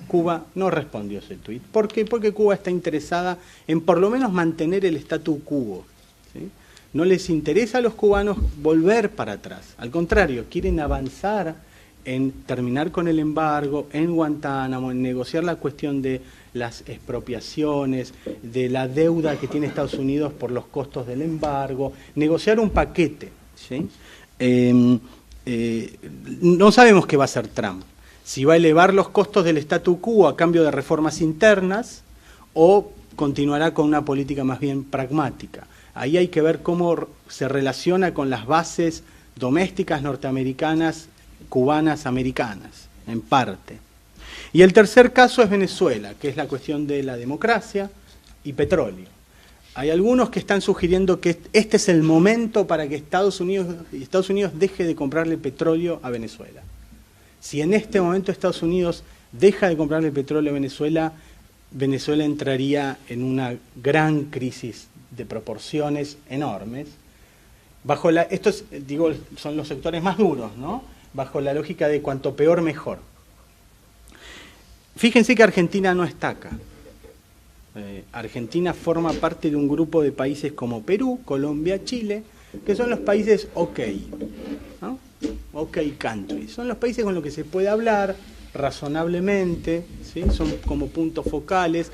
Cuba no respondió ese tuit. ¿Por qué? Porque Cuba está interesada en por lo menos mantener el statu quo, ¿sí? No les interesa a los cubanos volver para atrás. Al contrario, quieren avanzar en terminar con el embargo, en Guantánamo, en negociar la cuestión de las expropiaciones, de la deuda que tiene Estados Unidos por los costos del embargo, negociar un paquete, ¿sí? No sabemos qué va a hacer Trump. Si va a elevar los costos del statu quo a cambio de reformas internas o continuará con una política más bien pragmática. Ahí hay que ver cómo se relaciona con las bases domésticas norteamericanas, cubanas, americanas, en parte. Y el tercer caso es Venezuela, que es la cuestión de la democracia y petróleo. Hay algunos que están sugiriendo que este es el momento para que Estados Unidos deje de comprarle petróleo a Venezuela. Si en este momento Estados Unidos deja de comprarle petróleo a Venezuela, Venezuela entraría en una gran crisis de proporciones enormes. Estos, digo, son los sectores más duros, ¿no? Bajo la lógica de cuanto peor, mejor. Fíjense que Argentina no está acá. Argentina forma parte de un grupo de países como Perú, Colombia, Chile, que son los países OK, ¿no? OK countries. Son los países con los que se puede hablar razonablemente, ¿sí? Son como puntos focales.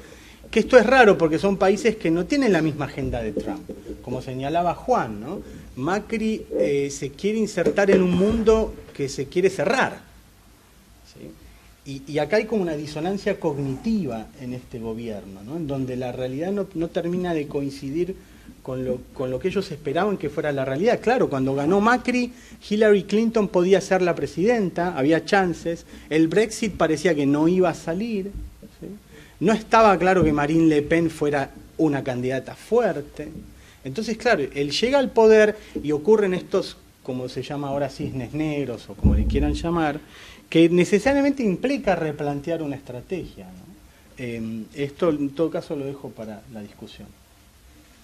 Que esto es raro porque son países que no tienen la misma agenda de Trump. Como señalaba Juan, ¿no? Macri se quiere insertar en un mundo que se quiere cerrar, ¿sí? Y acá hay como una disonancia cognitiva en este gobierno, ¿no? En donde la realidad no termina de coincidir con lo que ellos esperaban que fuera la realidad. Claro, cuando ganó Macri, Hillary Clinton podía ser la presidenta, había chances, el Brexit parecía que no iba a salir, ¿sí? No estaba claro que Marine Le Pen fuera una candidata fuerte. Entonces, claro, él llega al poder y ocurren estos, como se llama ahora, cisnes negros, o como le quieran llamar, que necesariamente implica replantear una estrategia, ¿no? Esto, en todo caso, lo dejo para la discusión.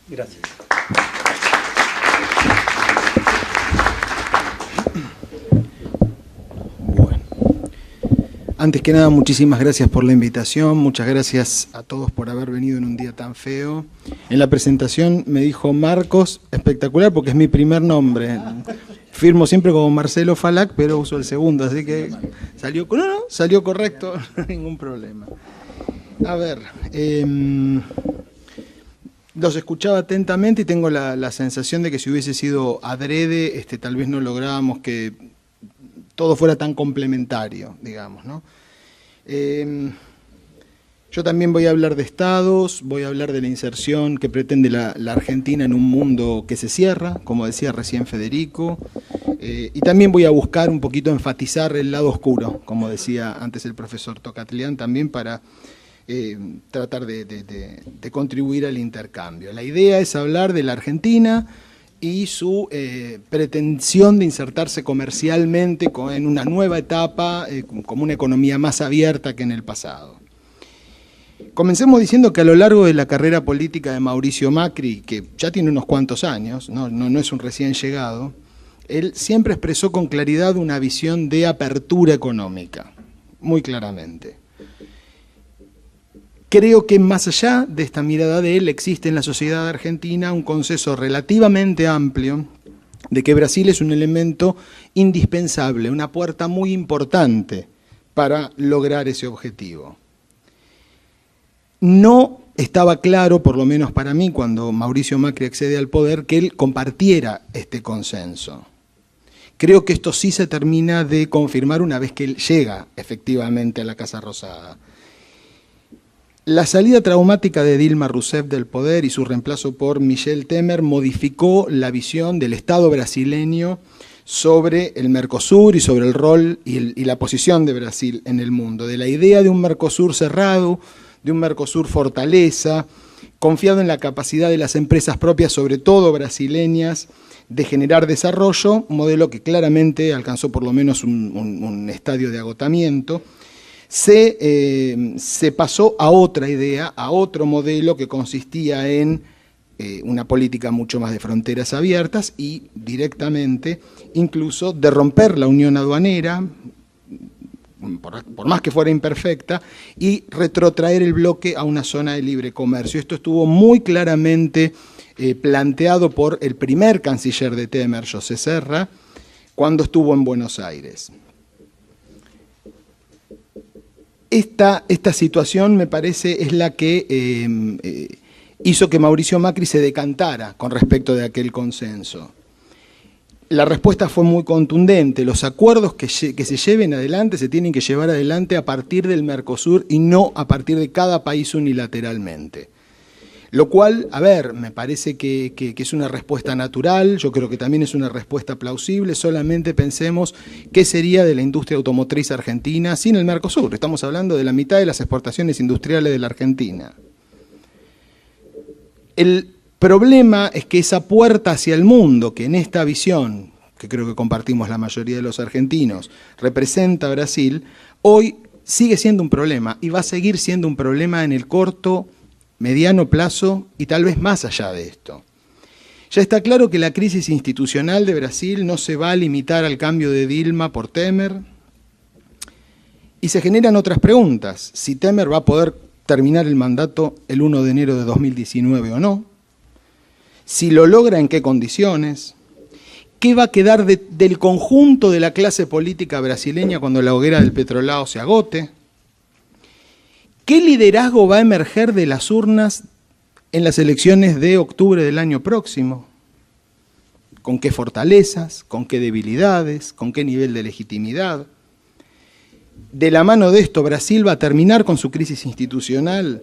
Gracias. Bueno. Antes que nada, muchísimas gracias por la invitación, muchas gracias a todos por haber venido en un día tan feo. En la presentación me dijo Marcos, espectacular porque es mi primer nombre. Firmo siempre como Marcelo Falac, pero uso el segundo, así que salió correcto, no hay ningún problema. A ver, los escuchaba atentamente y tengo la sensación de que si hubiese sido adrede, tal vez no lográbamos que todo fuera tan complementario, digamos, ¿no? Yo también voy a hablar de estados, voy a hablar de la inserción que pretende la Argentina en un mundo que se cierra, como decía recién Federico, y también voy a buscar un poquito enfatizar el lado oscuro, como decía antes el profesor Tocatlián, también para tratar de contribuir al intercambio. La idea es hablar de la Argentina y su pretensión de insertarse comercialmente en una nueva etapa, como una economía más abierta que en el pasado. Comencemos diciendo que a lo largo de la carrera política de Mauricio Macri, que ya tiene unos cuantos años, no es un recién llegado, él siempre expresó con claridad una visión de apertura económica, muy claramente. Creo que más allá de esta mirada de él, existe en la sociedad argentina un consenso relativamente amplio de que Brasil es un elemento indispensable, una puerta muy importante para lograr ese objetivo. No estaba claro, por lo menos para mí, cuando Mauricio Macri accede al poder, que él compartiera este consenso. Creo que esto sí se termina de confirmar una vez que él llega efectivamente a la Casa Rosada. La salida traumática de Dilma Rousseff del poder y su reemplazo por Michel Temer modificó la visión del Estado brasileño sobre el Mercosur y sobre el rol y la posición de Brasil en el mundo. De la idea de un Mercosur cerrado, de un Mercosur fortaleza, confiado en la capacidad de las empresas propias, sobre todo brasileñas, de generar desarrollo, un modelo que claramente alcanzó por lo menos un estadio de agotamiento. Se pasó a otra idea, a otro modelo que consistía en una política mucho más de fronteras abiertas y directamente incluso de romper la unión aduanera, por más que fuera imperfecta, y retrotraer el bloque a una zona de libre comercio. Esto estuvo muy claramente planteado por el primer canciller de Temer, José Serra, cuando estuvo en Buenos Aires. Esta situación, me parece, es la que hizo que Mauricio Macri se decantara con respecto de aquel consenso. La respuesta fue muy contundente. Los acuerdos que se lleven adelante se tienen que llevar adelante a partir del Mercosur y no a partir de cada país unilateralmente. Lo cual, a ver, me parece que es una respuesta natural, yo creo que también es una respuesta plausible, solamente pensemos qué sería de la industria automotriz argentina sin el Mercosur. Estamos hablando de la mitad de las exportaciones industriales de la Argentina. El problema es que esa puerta hacia el mundo, que en esta visión, que creo que compartimos la mayoría de los argentinos, representa a Brasil, hoy sigue siendo un problema y va a seguir siendo un problema en el corto, mediano plazo y tal vez más allá de esto. Ya está claro que la crisis institucional de Brasil no se va a limitar al cambio de Dilma por Temer y se generan otras preguntas. Si Temer va a poder terminar el mandato el 1 de enero de 2019 o no, si lo logra, en qué condiciones, qué va a quedar del conjunto de la clase política brasileña cuando la hoguera del petrolao se agote, qué liderazgo va a emerger de las urnas en las elecciones de octubre del año próximo, con qué fortalezas, con qué debilidades, con qué nivel de legitimidad. De la mano de esto, Brasil va a terminar con su crisis institucional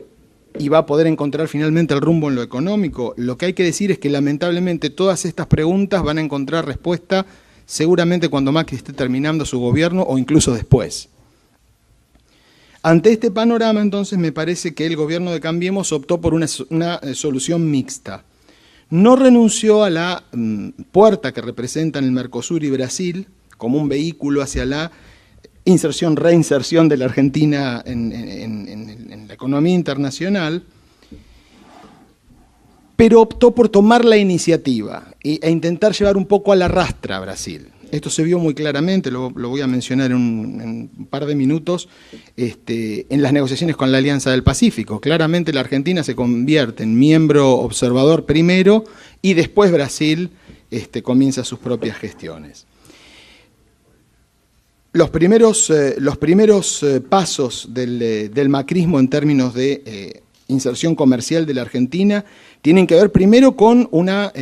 y va a poder encontrar finalmente el rumbo en lo económico? Lo que hay que decir es que lamentablemente todas estas preguntas van a encontrar respuesta seguramente cuando Macri esté terminando su gobierno o incluso después. Ante este panorama, entonces, me parece que el gobierno de Cambiemos optó por una solución mixta. No renunció a la puerta que representan el Mercosur y Brasil como un vehículo hacia la inserción, reinserción de la Argentina en la economía internacional, pero optó por tomar la iniciativa e intentar llevar un poco a la rastra a Brasil. Esto se vio muy claramente, lo voy a mencionar en un par de minutos, en las negociaciones con la Alianza del Pacífico. Claramente la Argentina se convierte en miembro observador primero y después Brasil comienza sus propias gestiones. Los primeros pasos del macrismo en términos de inserción comercial de la Argentina tienen que ver primero con una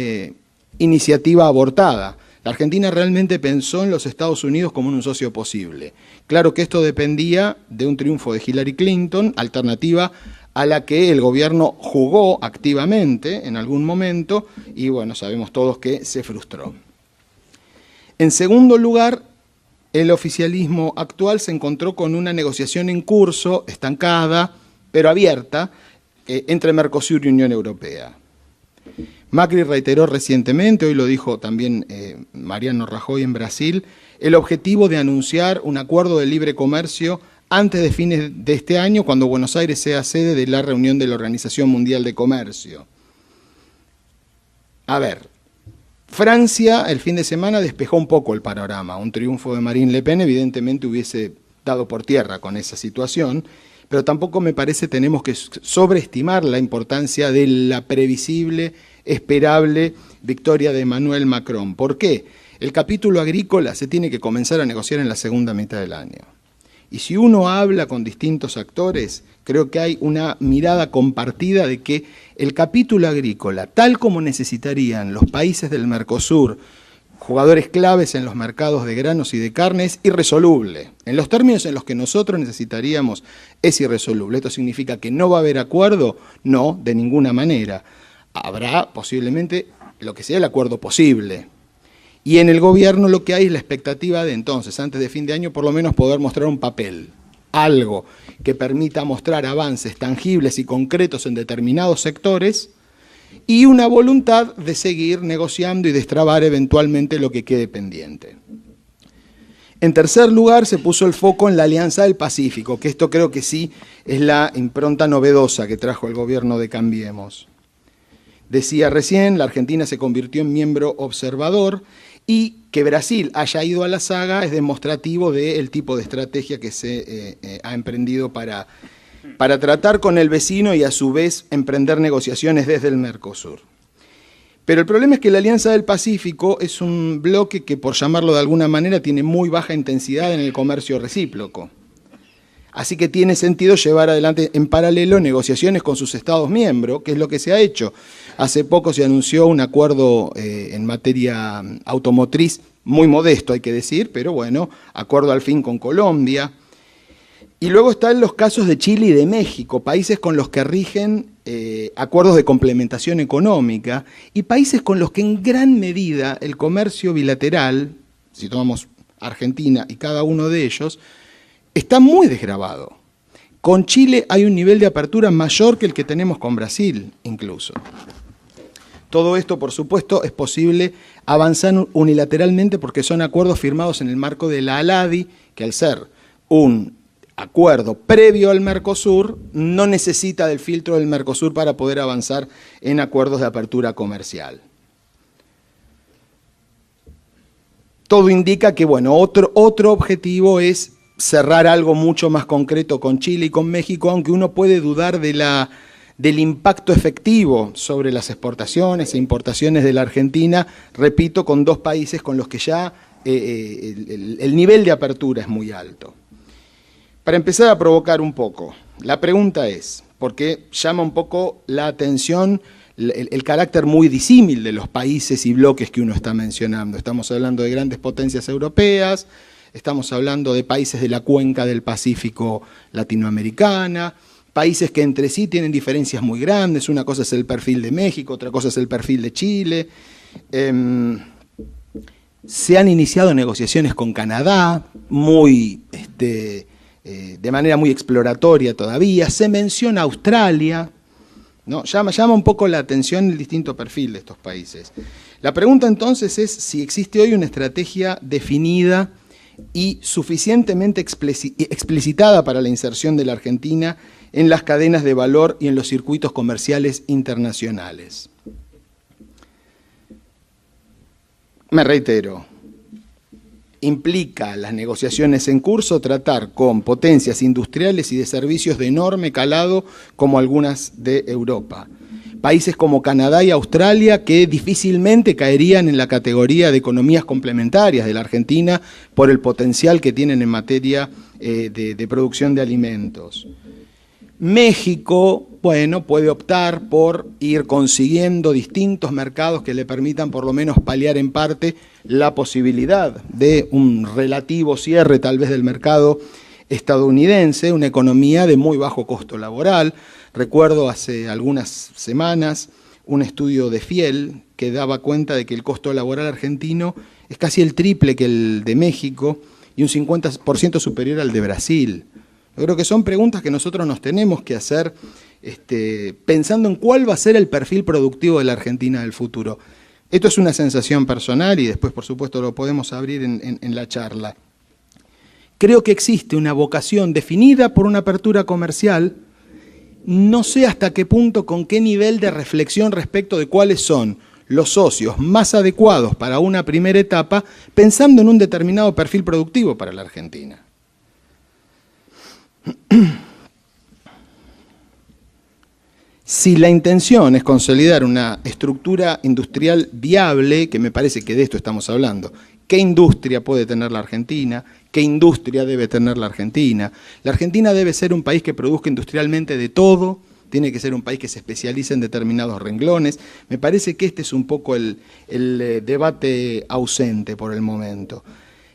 iniciativa abortada. La Argentina realmente pensó en los Estados Unidos como un socio posible. Claro que esto dependía de un triunfo de Hillary Clinton, alternativa a la que el gobierno jugó activamente en algún momento y bueno, sabemos todos que se frustró. En segundo lugar, el oficialismo actual se encontró con una negociación en curso, estancada, pero abierta, entre Mercosur y Unión Europea. Macri reiteró recientemente, hoy lo dijo también Mariano Rajoy en Brasil, el objetivo de anunciar un acuerdo de libre comercio antes de fines de este año, cuando Buenos Aires sea sede de la reunión de la Organización Mundial de Comercio. A ver, Francia el fin de semana despejó un poco el panorama. Un triunfo de Marine Le Pen evidentemente hubiese dado por tierra con esa situación, pero tampoco me parece tenemos que sobreestimar la importancia de la previsible, esperable victoria de Emmanuel Macron. ¿Por qué? El capítulo agrícola se tiene que comenzar a negociar en la segunda mitad del año. Y si uno habla con distintos actores, creo que hay una mirada compartida de que el capítulo agrícola, tal como necesitarían los países del Mercosur, jugadores claves en los mercados de granos y de carne, es irresoluble. En los términos en los que nosotros necesitaríamos, es irresoluble. ¿Esto significa que no va a haber acuerdo? No, de ninguna manera. Habrá posiblemente lo que sea el acuerdo posible. Y en el gobierno lo que hay es la expectativa de entonces, antes de fin de año, por lo menos poder mostrar un papel, algo que permita mostrar avances tangibles y concretos en determinados sectores y una voluntad de seguir negociando y destrabar eventualmente lo que quede pendiente. En tercer lugar, se puso el foco en la Alianza del Pacífico, que esto creo que sí es la impronta novedosa que trajo el gobierno de Cambiemos. Decía recién, la Argentina se convirtió en miembro observador y que Brasil haya ido a la saga es demostrativo del tipo de estrategia que se ha emprendido para tratar con el vecino y a su vez emprender negociaciones desde el Mercosur. Pero el problema es que la Alianza del Pacífico es un bloque que, por llamarlo de alguna manera, tiene muy baja intensidad en el comercio recíproco. Así que tiene sentido llevar adelante en paralelo negociaciones con sus Estados miembros, que es lo que se ha hecho. Hace poco se anunció un acuerdo en materia automotriz, muy modesto hay que decir, pero bueno, acuerdo al fin con Colombia. Y luego están los casos de Chile y de México, países con los que rigen acuerdos de complementación económica y países con los que en gran medida el comercio bilateral, si tomamos Argentina y cada uno de ellos, está muy desgravado. Con Chile hay un nivel de apertura mayor que el que tenemos con Brasil, incluso. Todo esto, por supuesto, es posible avanzar unilateralmente porque son acuerdos firmados en el marco de la ALADI, que al ser un acuerdo previo al Mercosur, no necesita del filtro del Mercosur para poder avanzar en acuerdos de apertura comercial. Todo indica que, bueno, otro objetivo es cerrar algo mucho más concreto con Chile y con México, aunque uno puede dudar del impacto efectivo sobre las exportaciones e importaciones de la Argentina, repito, con dos países con los que ya el nivel de apertura es muy alto. Para empezar a provocar un poco, la pregunta es, porque llama un poco la atención el carácter muy disímil de los países y bloques que uno está mencionando. Estamos hablando de grandes potencias europeas, estamos hablando de países de la cuenca del Pacífico latinoamericana, países que entre sí tienen diferencias muy grandes, una cosa es el perfil de México, otra cosa es el perfil de Chile. Se han iniciado negociaciones con Canadá, de manera muy exploratoria todavía. Se menciona Australia, ¿no? Llama un poco la atención el distinto perfil de estos países. La pregunta entonces es si existe hoy una estrategia definida y suficientemente explicitada para la inserción de la Argentina en las cadenas de valor y en los circuitos comerciales internacionales. Me reitero, implica las negociaciones en curso tratar con potencias industriales y de servicios de enorme calado como algunas de Europa. Países como Canadá y Australia que difícilmente caerían en la categoría de economías complementarias de la Argentina por el potencial que tienen en materia de producción de alimentos. México, bueno, puede optar por ir consiguiendo distintos mercados que le permitan por lo menos paliar en parte la posibilidad de un relativo cierre tal vez del mercado estadounidense, una economía de muy bajo costo laboral. Recuerdo hace algunas semanas un estudio de Fiel que daba cuenta de que el costo laboral argentino es casi el triple que el de México y un 50% superior al de Brasil. Yo creo que son preguntas que nosotros nos tenemos que hacer pensando en cuál va a ser el perfil productivo de la Argentina del futuro. Esto es una sensación personal y después, por supuesto, lo podemos abrir en la charla. Creo que existe una vocación definida por una apertura comercial. No sé hasta qué punto, con qué nivel de reflexión respecto de cuáles son los socios más adecuados para una primera etapa, pensando en un determinado perfil productivo para la Argentina. Si la intención es consolidar una estructura industrial viable, que me parece que de esto estamos hablando, ¿qué industria puede tener la Argentina? ¿Qué industria debe tener la Argentina? La Argentina debe ser un país que produzca industrialmente de todo, tiene que ser un país que se especialice en determinados renglones. Me parece que este es un poco el debate ausente por el momento.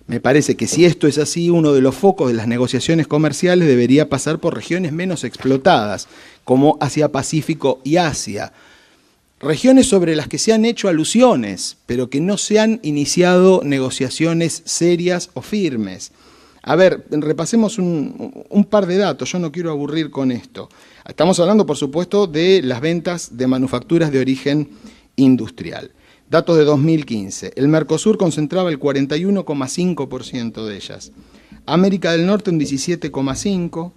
Me parece que si esto es así, uno de los focos de las negociaciones comerciales debería pasar por regiones menos explotadas, como Asia-Pacífico y Asia. Regiones sobre las que se han hecho alusiones, pero que no se han iniciado negociaciones serias o firmes. A ver, repasemos un par de datos, yo no quiero aburrir con esto. Estamos hablando, por supuesto, de las ventas de manufacturas de origen industrial. Datos de 2015. El Mercosur concentraba el 41,5% de ellas. América del Norte un 17,5%.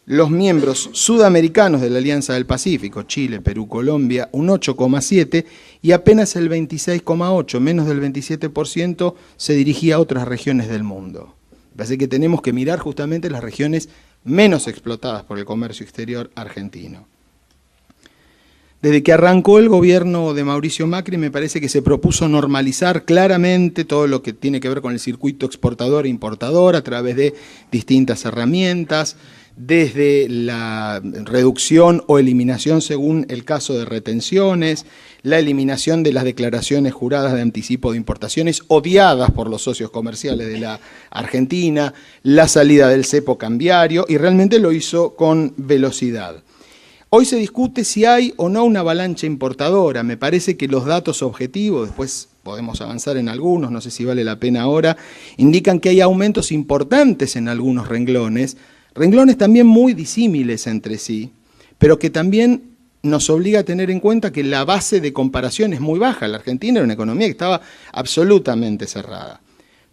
Los miembros sudamericanos de la Alianza del Pacífico, Chile, Perú, Colombia, un 8,7%. Y apenas el 26,8%, menos del 27%, se dirigía a otras regiones del mundo. Así que tenemos que mirar justamente las regiones menos explotadas por el comercio exterior argentino. Desde que arrancó el gobierno de Mauricio Macri, me parece que se propuso normalizar claramente todo lo que tiene que ver con el circuito exportador e importador a través de distintas herramientas, desde la reducción o eliminación según el caso de retenciones, la eliminación de las declaraciones juradas de anticipo de importaciones odiadas por los socios comerciales de la Argentina, la salida del cepo cambiario, y realmente lo hizo con velocidad. Hoy se discute si hay o no una avalancha importadora. Me parece que los datos objetivos, después podemos avanzar en algunos, no sé si vale la pena ahora, indican que hay aumentos importantes en algunos renglones también muy disímiles entre sí, pero que también nos obliga a tener en cuenta que la base de comparación es muy baja. La Argentina era una economía que estaba absolutamente cerrada.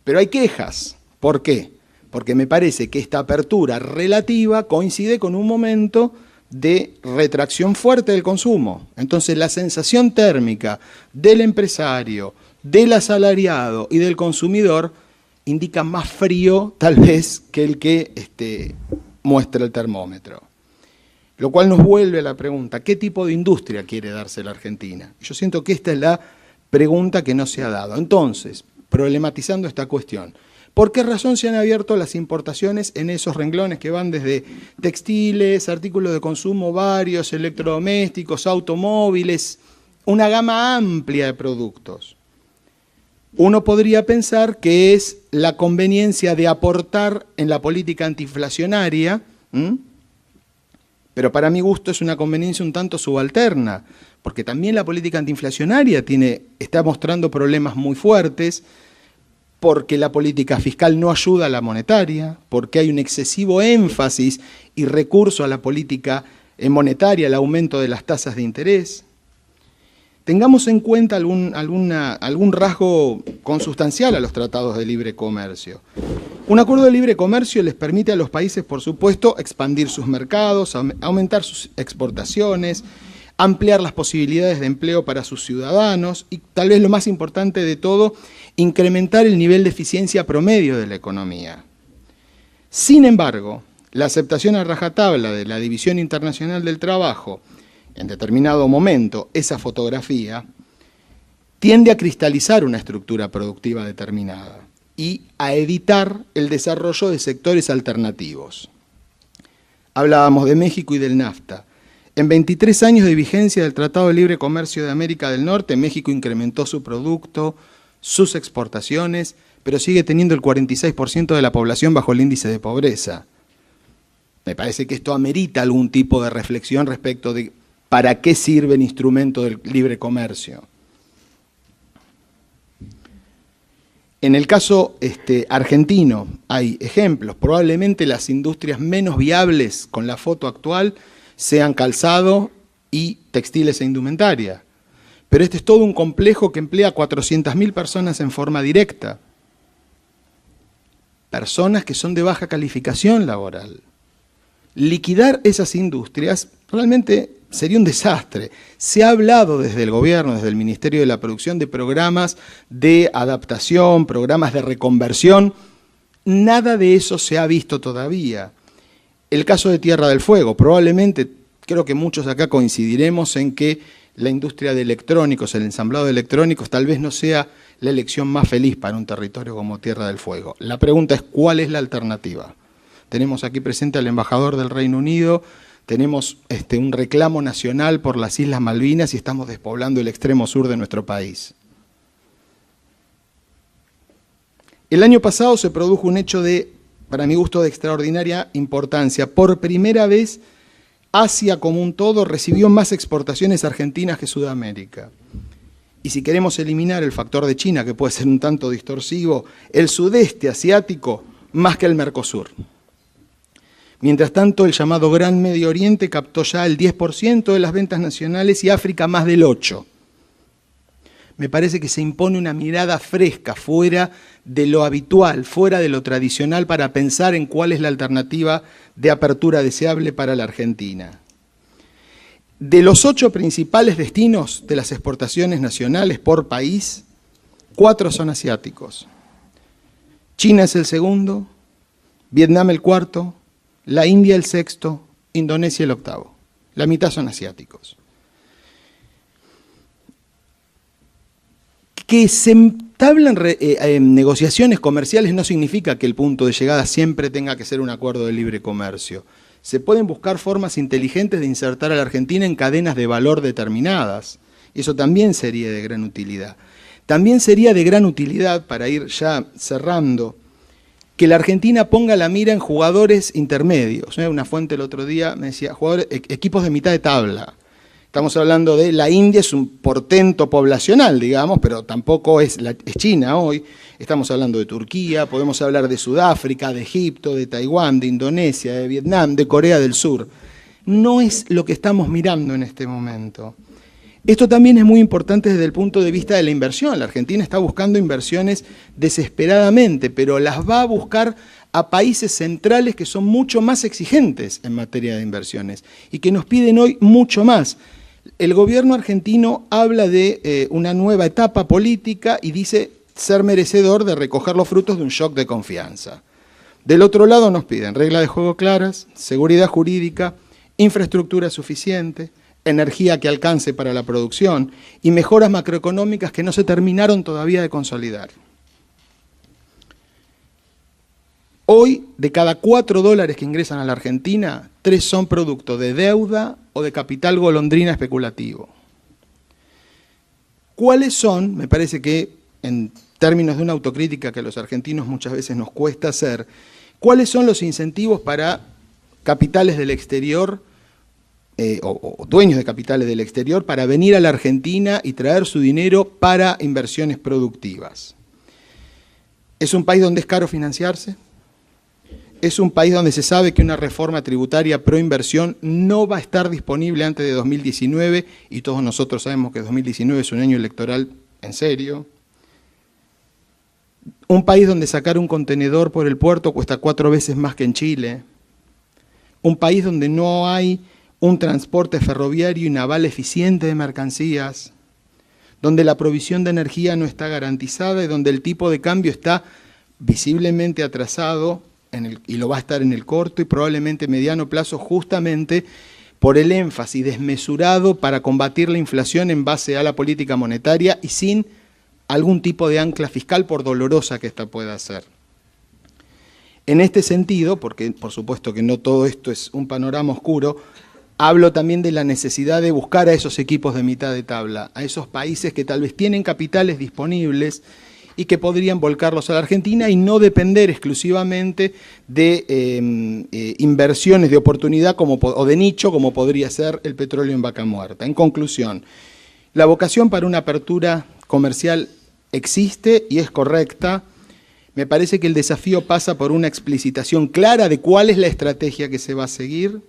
Pero hay quejas. ¿Por qué? Porque me parece que esta apertura relativa coincide con un momento de retracción fuerte del consumo. Entonces la sensación térmica del empresario, del asalariado y del consumidor indica más frío tal vez que el que muestra el termómetro. Lo cual nos vuelve a la pregunta, ¿qué tipo de industria quiere darse la Argentina? Yo siento que esta es la pregunta que no se ha dado. Entonces, problematizando esta cuestión, ¿por qué razón se han abierto las importaciones en esos renglones que van desde textiles, artículos de consumo varios, electrodomésticos, automóviles, una gama amplia de productos? Uno podría pensar que es la conveniencia de aportar en la política antiinflacionaria, pero para mi gusto es una conveniencia un tanto subalterna, porque también la política antiinflacionaria está mostrando problemas muy fuertes, porque la política fiscal no ayuda a la monetaria, porque hay un excesivo énfasis y recurso a la política monetaria, al aumento de las tasas de interés. Tengamos en cuenta algún rasgo consustancial a los tratados de libre comercio. Un acuerdo de libre comercio les permite a los países, por supuesto, expandir sus mercados, aumentar sus exportaciones, ampliar las posibilidades de empleo para sus ciudadanos y, tal vez lo más importante de todo, incrementar el nivel de eficiencia promedio de la economía. Sin embargo, la aceptación a rajatabla de la División Internacional del Trabajo, en determinado momento, esa fotografía, tiende a cristalizar una estructura productiva determinada y a evitar el desarrollo de sectores alternativos. Hablábamos de México y del NAFTA. En 23 años de vigencia del Tratado de Libre Comercio de América del Norte, México incrementó su producto, sus exportaciones, pero sigue teniendo el 46% de la población bajo el índice de pobreza. Me parece que esto amerita algún tipo de reflexión respecto de para qué sirve el instrumento del libre comercio. En el caso argentino hay ejemplos. Probablemente las industrias menos viables con la foto actual sean calzado y textiles e indumentaria. Pero este es todo un complejo que emplea a 400.000 personas en forma directa. Personas que son de baja calificación laboral. Liquidar esas industrias realmente sería un desastre. Se ha hablado desde el gobierno, desde el Ministerio de la Producción, de programas de adaptación, programas de reconversión. Nada de eso se ha visto todavía. El caso de Tierra del Fuego, probablemente, creo que muchos acá coincidiremos en que la industria de electrónicos, el ensamblado de electrónicos, tal vez no sea la elección más feliz para un territorio como Tierra del Fuego. La pregunta es, ¿cuál es la alternativa? Tenemos aquí presente al embajador del Reino Unido, tenemos un reclamo nacional por las Islas Malvinas y estamos despoblando el extremo sur de nuestro país. El año pasado se produjo un hecho para mi gusto, de extraordinaria importancia. Por primera vez, Asia como un todo recibió más exportaciones argentinas que Sudamérica. Y si queremos eliminar el factor de China, que puede ser un tanto distorsivo, el sudeste asiático más que el Mercosur. Mientras tanto, el llamado Gran Medio Oriente captó ya el 10% de las ventas nacionales y África más del 8%. Me parece que se impone una mirada fresca, fuera de lo habitual, fuera de lo tradicional, para pensar en cuál es la alternativa de apertura deseable para la Argentina. De los 8 principales destinos de las exportaciones nacionales por país, 4 son asiáticos. China es el segundo, Vietnam el cuarto, la India el sexto, Indonesia el octavo. La mitad son asiáticos. Que se entablen negociaciones comerciales no significa que el punto de llegada siempre tenga que ser un acuerdo de libre comercio. Se pueden buscar formas inteligentes de insertar a la Argentina en cadenas de valor determinadas. Eso también sería de gran utilidad. También sería de gran utilidad, para ir ya cerrando, que la Argentina ponga la mira en jugadores intermedios. Una fuente el otro día me decía, equipos de mitad de tabla. Estamos hablando de la India, es un portento poblacional, digamos, pero tampoco es China hoy. Estamos hablando de Turquía, podemos hablar de Sudáfrica, de Egipto, de Taiwán, de Indonesia, de Vietnam, de Corea del Sur. No es lo que estamos mirando en este momento. Esto también es muy importante desde el punto de vista de la inversión. La Argentina está buscando inversiones desesperadamente, pero las va a buscar a países centrales que son mucho más exigentes en materia de inversiones y que nos piden hoy mucho más. El gobierno argentino habla de una nueva etapa política y dice ser merecedor de recoger los frutos de un shock de confianza. Del otro lado nos piden reglas de juego claras, seguridad jurídica, infraestructura suficiente, energía que alcance para la producción y mejoras macroeconómicas que no se terminaron todavía de consolidar. Hoy, de cada 4 dólares que ingresan a la Argentina, 3 son producto de deuda o de capital golondrina especulativo. ¿Cuáles son? Me parece que, en términos de una autocrítica que a los argentinos muchas veces nos cuesta hacer, ¿cuáles son los incentivos para capitales del exterior o dueños de capitales del exterior para venir a la Argentina y traer su dinero para inversiones productivas. ¿Es un país donde es caro financiarse? ¿Es un país donde se sabe que una reforma tributaria pro inversión no va a estar disponible antes de 2019 y todos nosotros sabemos que 2019 es un año electoral en serio? ¿Un país donde sacar un contenedor por el puerto cuesta 4 veces más que en Chile? ¿Un país donde no hay un transporte ferroviario y naval eficiente de mercancías? ¿Donde la provisión de energía no está garantizada y donde el tipo de cambio está visiblemente atrasado y lo va a estar en el corto y probablemente mediano plazo, justamente por el énfasis desmesurado para combatir la inflación en base a la política monetaria y sin algún tipo de ancla fiscal, por dolorosa que ésta pueda ser? En este sentido, porque por supuesto que no todo esto es un panorama oscuro, hablo también de la necesidad de buscar a esos equipos de mitad de tabla, a esos países que tal vez tienen capitales disponibles y que podrían volcarlos a la Argentina y no depender exclusivamente de inversiones de oportunidad o de nicho, como podría ser el petróleo en Vaca Muerta. En conclusión, la vocación para una apertura comercial existe y es correcta. Me parece que el desafío pasa por una explicitación clara de cuál es la estrategia que se va a seguir.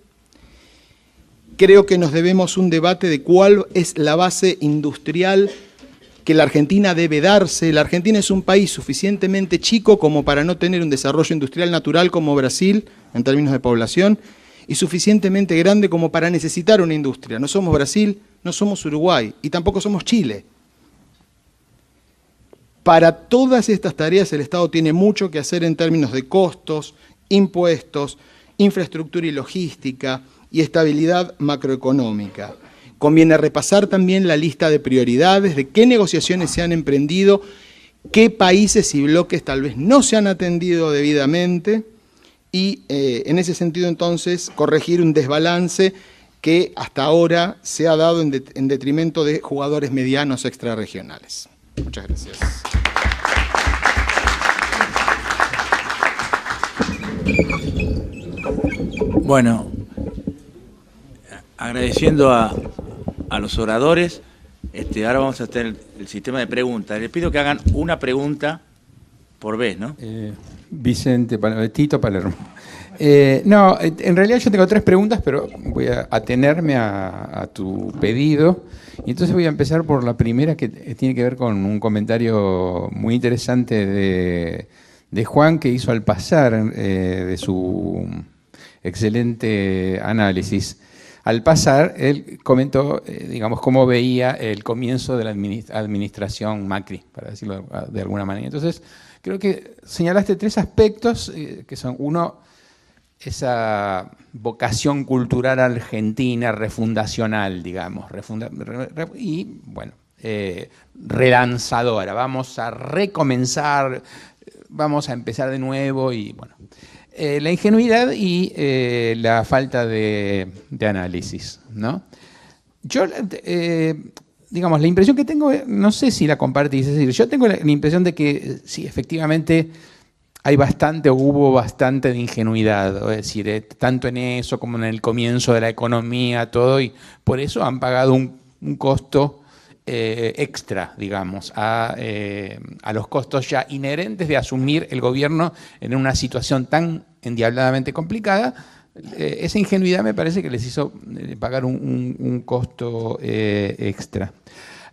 Creo que nos debemos un debate de cuál es la base industrial que la Argentina debe darse. La Argentina es un país suficientemente chico como para no tener un desarrollo industrial natural como Brasil, en términos de población, y suficientemente grande como para necesitar una industria. No somos Brasil, no somos Uruguay, y tampoco somos Chile. Para todas estas tareas el Estado tiene mucho que hacer en términos de costos, impuestos, infraestructura y logística, y estabilidad macroeconómica. Conviene repasar también la lista de prioridades, de qué negociaciones se han emprendido, qué países y bloques tal vez no se han atendido debidamente y en ese sentido entonces corregir un desbalance que hasta ahora se ha dado en detrimento de jugadores medianos extrarregionales. Muchas gracias. Bueno, agradeciendo a los oradores, ahora vamos a hacer el sistema de preguntas. Les pido que hagan una pregunta por vez, ¿no? Tito Palermo. No, en realidad yo tengo 3 preguntas, pero voy a atenerme a tu pedido. Y entonces voy a empezar por la primera, que tiene que ver con un comentario muy interesante de Juan, que hizo al pasar de su excelente análisis. Al pasar, él comentó, digamos, cómo veía el comienzo de la administración Macri, para decirlo de alguna manera. Entonces, creo que señalaste 3 aspectos, que son, uno, esa vocación cultural argentina, refundacional, digamos, y, bueno, relanzadora. Vamos a recomenzar, vamos a empezar de nuevo y, bueno... la ingenuidad y la falta de análisis, ¿no? Yo, digamos, la impresión que tengo, no sé si la compartís, es decir, yo tengo la impresión de que sí, efectivamente hay bastante o hubo bastante de ingenuidad, es decir, tanto en eso como en el comienzo de la economía, todo, y por eso han pagado un costo extra, digamos, a los costos ya inherentes de asumir el gobierno en una situación tan endiabladamente complicada. Esa ingenuidad me parece que les hizo pagar un costo extra.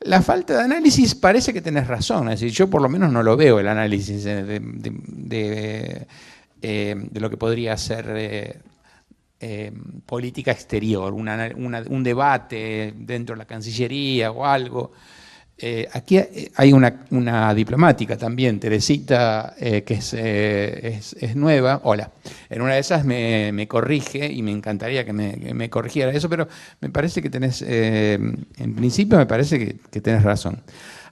La falta de análisis, parece que tenés razón, es decir, yo por lo menos no lo veo, el análisis de lo que podría ser política exterior, un debate dentro de la Cancillería o algo. Aquí hay una diplomática también, Teresita, que es nueva. Hola. En una de esas me corrige y me encantaría que me corrigiera eso, pero me parece que tenés, en principio me parece que tenés razón.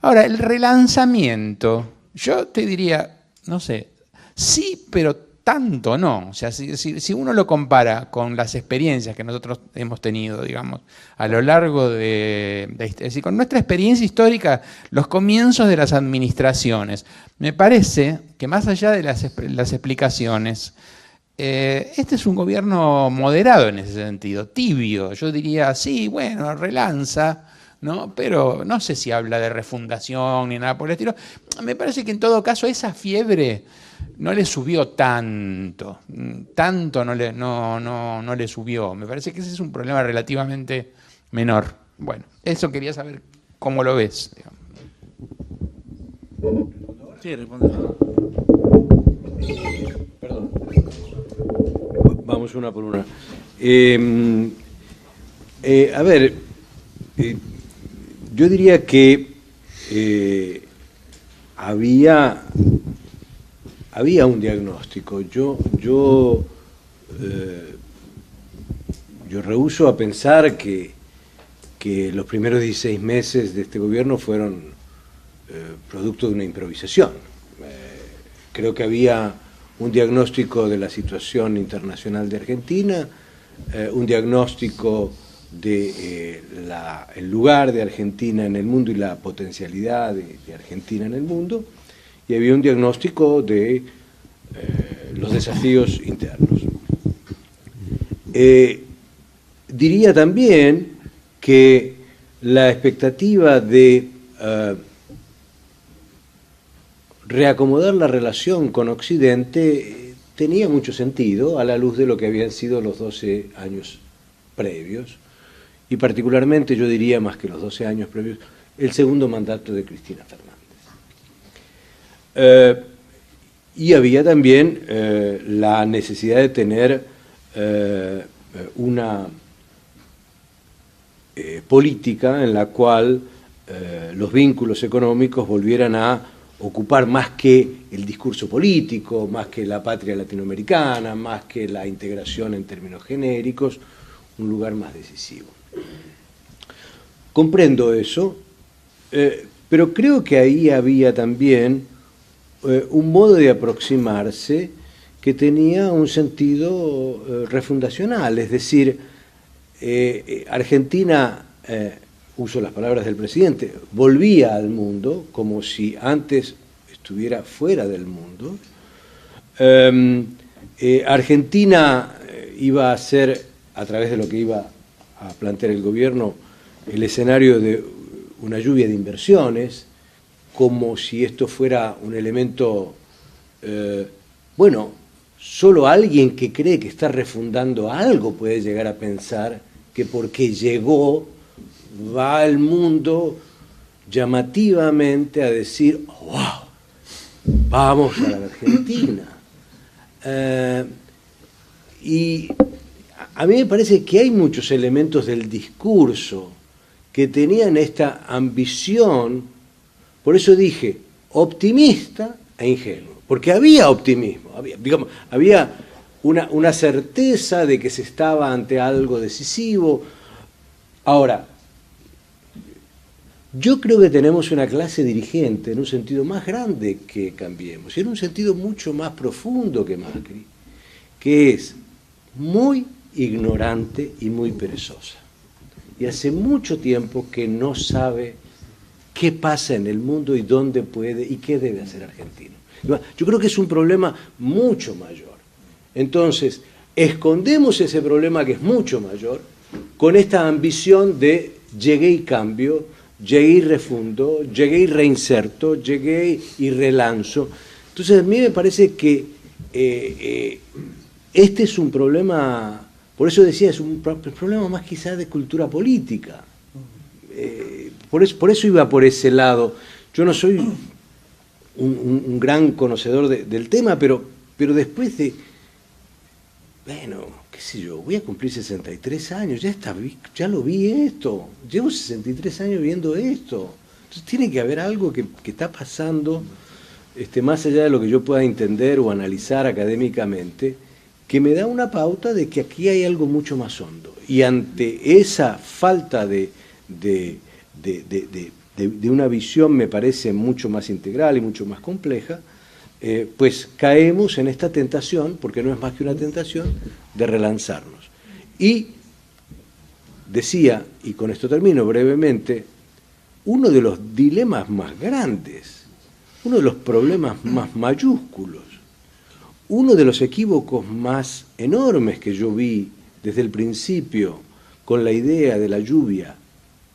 Ahora, el relanzamiento, yo te diría, no sé, sí, pero tanto no. O sea, si uno lo compara con las experiencias que nosotros hemos tenido, digamos, a lo largo es decir, con nuestra experiencia histórica, los comienzos de las administraciones, me parece que más allá de las explicaciones, Este es un gobierno moderado en ese sentido, tibio. Yo diría, sí, bueno, relanza, ¿no? Pero no sé si habla de refundación ni nada por el estilo. Me parece que en todo caso esa fiebre no le subió tanto. Tanto no le subió. Me parece que ese es un problema relativamente menor. Bueno, eso quería saber cómo lo ves. Sí, responde. Perdón. Vamos una por una. A ver, yo diría que había un diagnóstico. Yo rehúso a pensar que los primeros 16 meses de este gobierno fueron producto de una improvisación. Creo que había un diagnóstico de la situación internacional de Argentina, un diagnóstico de el lugar de Argentina en el mundo y la potencialidad de Argentina en el mundo, y había un diagnóstico de los desafíos internos. Diría también que la expectativa de reacomodar la relación con Occidente tenía mucho sentido a la luz de lo que habían sido los 12 años previos, y particularmente, yo diría más que los 12 años previos, el segundo mandato de Cristina Fernández. Y había también la necesidad de tener una política en la cual los vínculos económicos volvieran a ocupar más que el discurso político, más que la patria latinoamericana, más que la integración en términos genéricos, un lugar más decisivo. Comprendo eso, pero creo que ahí había también un modo de aproximarse que tenía un sentido refundacional, es decir, Argentina, uso las palabras del presidente, volvía al mundo como si antes estuviera fuera del mundo. Argentina iba a ser, a través de lo que iba a plantear el gobierno, el escenario de una lluvia de inversiones, como si esto fuera un elemento, bueno, solo alguien que cree que está refundando algo puede llegar a pensar que porque llegó va al mundo llamativamente a decir, wow, vamos a la Argentina. Y a mí me parece que hay muchos elementos del discurso que tenían esta ambición, por eso dije, optimista e ingenuo, porque había optimismo, había una certeza de que se estaba ante algo decisivo. Ahora, yo creo que tenemos una clase dirigente en un sentido más grande que Cambiemos, y en un sentido mucho más profundo que Macri, que es muy ignorante y muy perezosa. Y hace mucho tiempo que no sabe qué pasa en el mundo y dónde puede y qué debe hacer Argentina. Yo creo que es un problema mucho mayor. Entonces, escondemos ese problema que es mucho mayor con esta ambición de llegué y cambio, llegué y refundo, llegué y reinserto, llegué y relanzo. Entonces, a mí me parece que este es un problema, por eso decía, es un problema más quizás de cultura política. Por eso iba por ese lado. Yo no soy un gran conocedor del tema, pero después de, bueno, qué sé yo, voy a cumplir 63 años, ya lo vi esto, llevo 63 años viendo esto. Entonces tiene que haber algo que está pasando, más allá de lo que yo pueda entender o analizar académicamente, que me da una pauta de que aquí hay algo mucho más hondo. Y ante esa falta de una visión, me parece, mucho más integral y mucho más compleja, pues caemos en esta tentación, porque no es más que una tentación, de relanzarnos. Y decía, y con esto termino brevemente, uno de los dilemas más grandes, uno de los problemas más mayúsculos, uno de los equívocos más enormes que yo vi desde el principio con la idea de la lluvia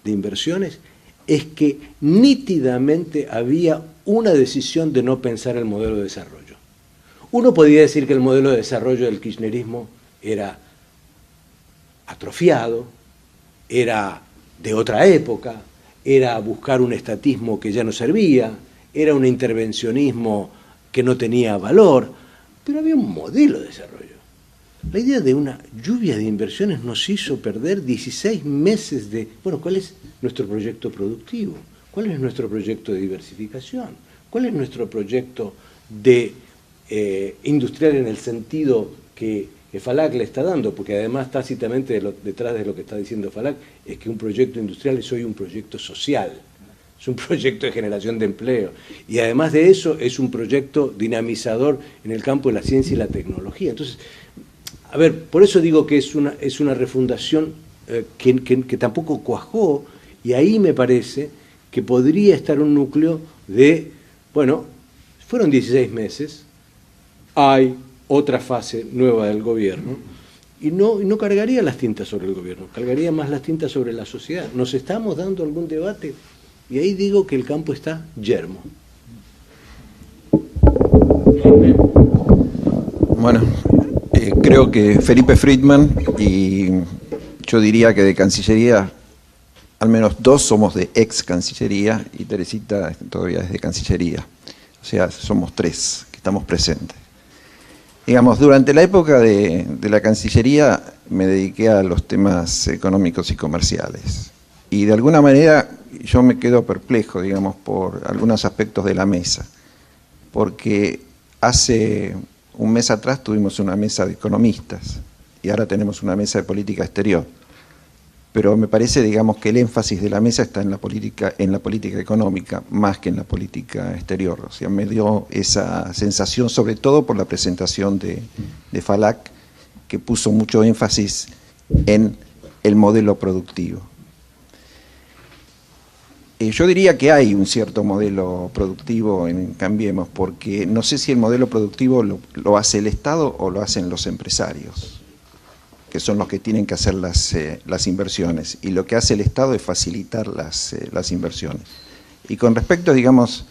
de inversiones es que nítidamente había una decisión de no pensar el modelo de desarrollo. Uno podía decir que el modelo de desarrollo del kirchnerismo era atrofiado, era de otra época, era buscar un estatismo que ya no servía, era un intervencionismo que no tenía valor, pero había un modelo de desarrollo. La idea de una lluvia de inversiones nos hizo perder 16 meses de, bueno, ¿cuál es nuestro proyecto productivo? ¿Cuál es nuestro proyecto de diversificación? ¿Cuál es nuestro proyecto de industrial en el sentido que Falac le está dando? Porque además tácitamente detrás de lo que está diciendo Falac es que un proyecto industrial es hoy un proyecto social, es un proyecto de generación de empleo y además de eso es un proyecto dinamizador en el campo de la ciencia y la tecnología. Entonces, a ver, por eso digo que es una refundación que tampoco cuajó, y ahí me parece que podría estar un núcleo de, bueno, fueron 16 meses, hay otra fase nueva del gobierno, y no cargaría las tintas sobre el gobierno, cargaría más las tintas sobre la sociedad. Nos estamos dando algún debate, y ahí digo que el campo está yermo. Bueno, creo que Felipe Friedman, y yo diría que de Cancillería, al menos dos somos de ex Cancillería y Teresita todavía es de Cancillería. O sea, somos tres que estamos presentes. Digamos, durante la época de la Cancillería me dediqué a los temas económicos y comerciales. Y de alguna manera yo me quedo perplejo, digamos, por algunos aspectos de la mesa. Porque hace un mes atrás tuvimos una mesa de economistas y ahora tenemos una mesa de política exterior. Pero me parece, digamos, que el énfasis de la mesa está en la política económica más que en la política exterior. O sea, me dio esa sensación, sobre todo por la presentación de Falac, que puso mucho énfasis en el modelo productivo. Yo diría que hay un cierto modelo productivo en Cambiemos, porque no sé si el modelo productivo lo hace el Estado o lo hacen los empresarios, que son los que tienen que hacer las inversiones, y lo que hace el Estado es facilitar las inversiones. Y con respecto, digamos,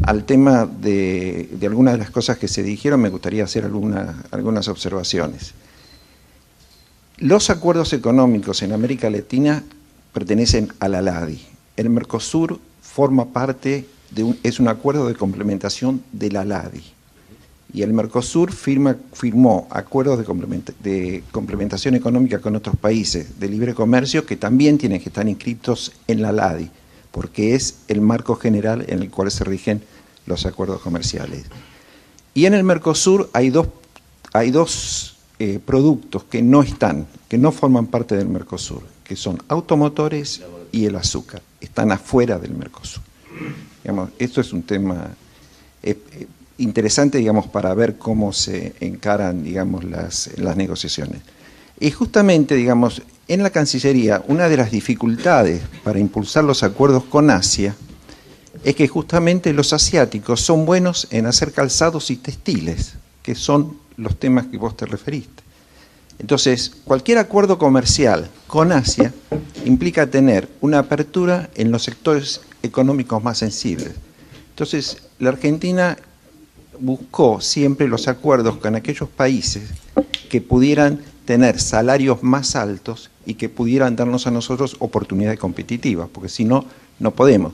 al tema de algunas de las cosas que se dijeron, me gustaría hacer algunas observaciones. Los acuerdos económicos en América Latina pertenecen a la LADI. El Mercosur forma parte es un acuerdo de complementación de la LADI. Y el Mercosur firmó acuerdos de complementación económica con otros países de libre comercio que también tienen que estar inscritos en la LADI, porque es el marco general en el cual se rigen los acuerdos comerciales. Y en el Mercosur hay dos productos que no forman parte del Mercosur, que son automotores y el azúcar. Están afuera del Mercosur. Digamos, esto es un tema interesante, digamos, para ver cómo se encaran, digamos, las negociaciones. Y justamente, digamos, en la Cancillería, una de las dificultades para impulsar los acuerdos con Asia es que justamente los asiáticos son buenos en hacer calzados y textiles, que son los temas que vos te referiste. Entonces, cualquier acuerdo comercial con Asia implica tener una apertura en los sectores económicos más sensibles. Entonces, la Argentina buscó siempre los acuerdos con aquellos países que pudieran tener salarios más altos y que pudieran darnos a nosotros oportunidades competitivas, porque si no, no podemos.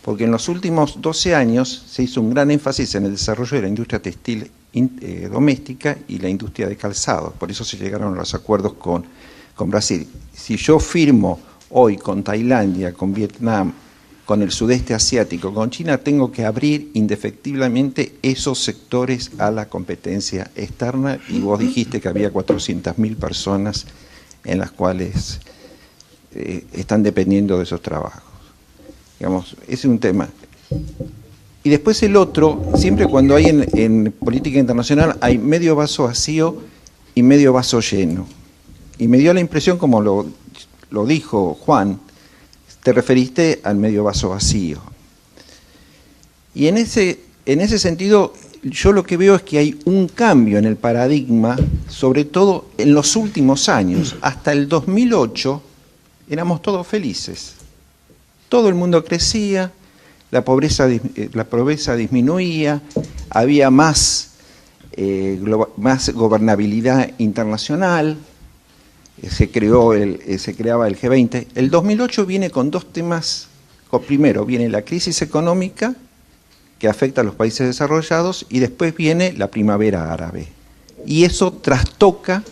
Porque en los últimos 12 años se hizo un gran énfasis en el desarrollo de la industria textil doméstica y la industria de calzado. Por eso se llegaron a los acuerdos con Brasil. Si yo firmo hoy con Tailandia, con Vietnam, con el sudeste asiático, con China, tengo que abrir indefectiblemente esos sectores a la competencia externa, y vos dijiste que había 400.000 personas en las cuales están dependiendo de esos trabajos. Digamos, ese es un tema. Y después el otro, siempre cuando hay en política internacional, hay medio vaso vacío y medio vaso lleno. Y me dio la impresión, como lo dijo Juan, te referiste al medio vaso vacío. Y en ese sentido, yo lo que veo es que hay un cambio en el paradigma, sobre todo en los últimos años. Hasta el 2008 éramos todos felices. Todo el mundo crecía, la pobreza disminuía, había más gobernabilidad internacional, se creaba el G20. El 2008 viene con dos temas. Primero viene la crisis económica que afecta a los países desarrollados y después viene la primavera árabe. Y eso trastoca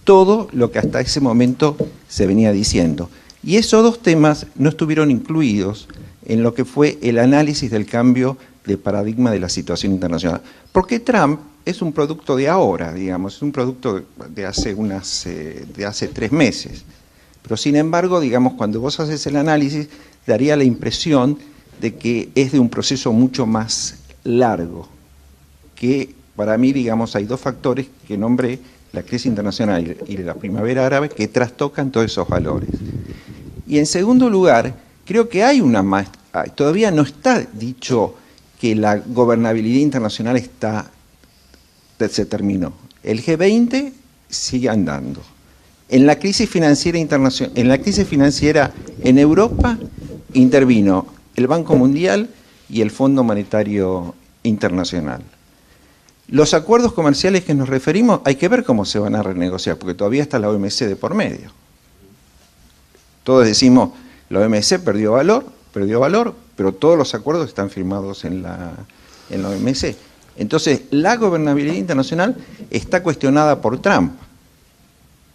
todo lo que hasta ese momento se venía diciendo. Y esos dos temas no estuvieron incluidos en lo que fue el análisis del cambio de paradigma de la situación internacional. Porque Trump es un producto de ahora, digamos, es un producto de hace 3 meses. Pero sin embargo, digamos, cuando vos haces el análisis, daría la impresión de que es de un proceso mucho más largo, que para mí, digamos, hay dos factores que nombré, la crisis internacional y la primavera árabe, que trastocan todos esos valores. Y en segundo lugar, creo que hay todavía no está dicho que la gobernabilidad internacional se terminó. El G20 sigue andando. En la crisis financiera en Europa intervino el Banco Mundial y el Fondo Monetario Internacional. Los acuerdos comerciales que nos referimos, hay que ver cómo se van a renegociar, porque todavía está la OMC de por medio. Todos decimos, la OMC perdió valor, pero todos los acuerdos están firmados en la OMC. Entonces, la gobernabilidad internacional está cuestionada por Trump,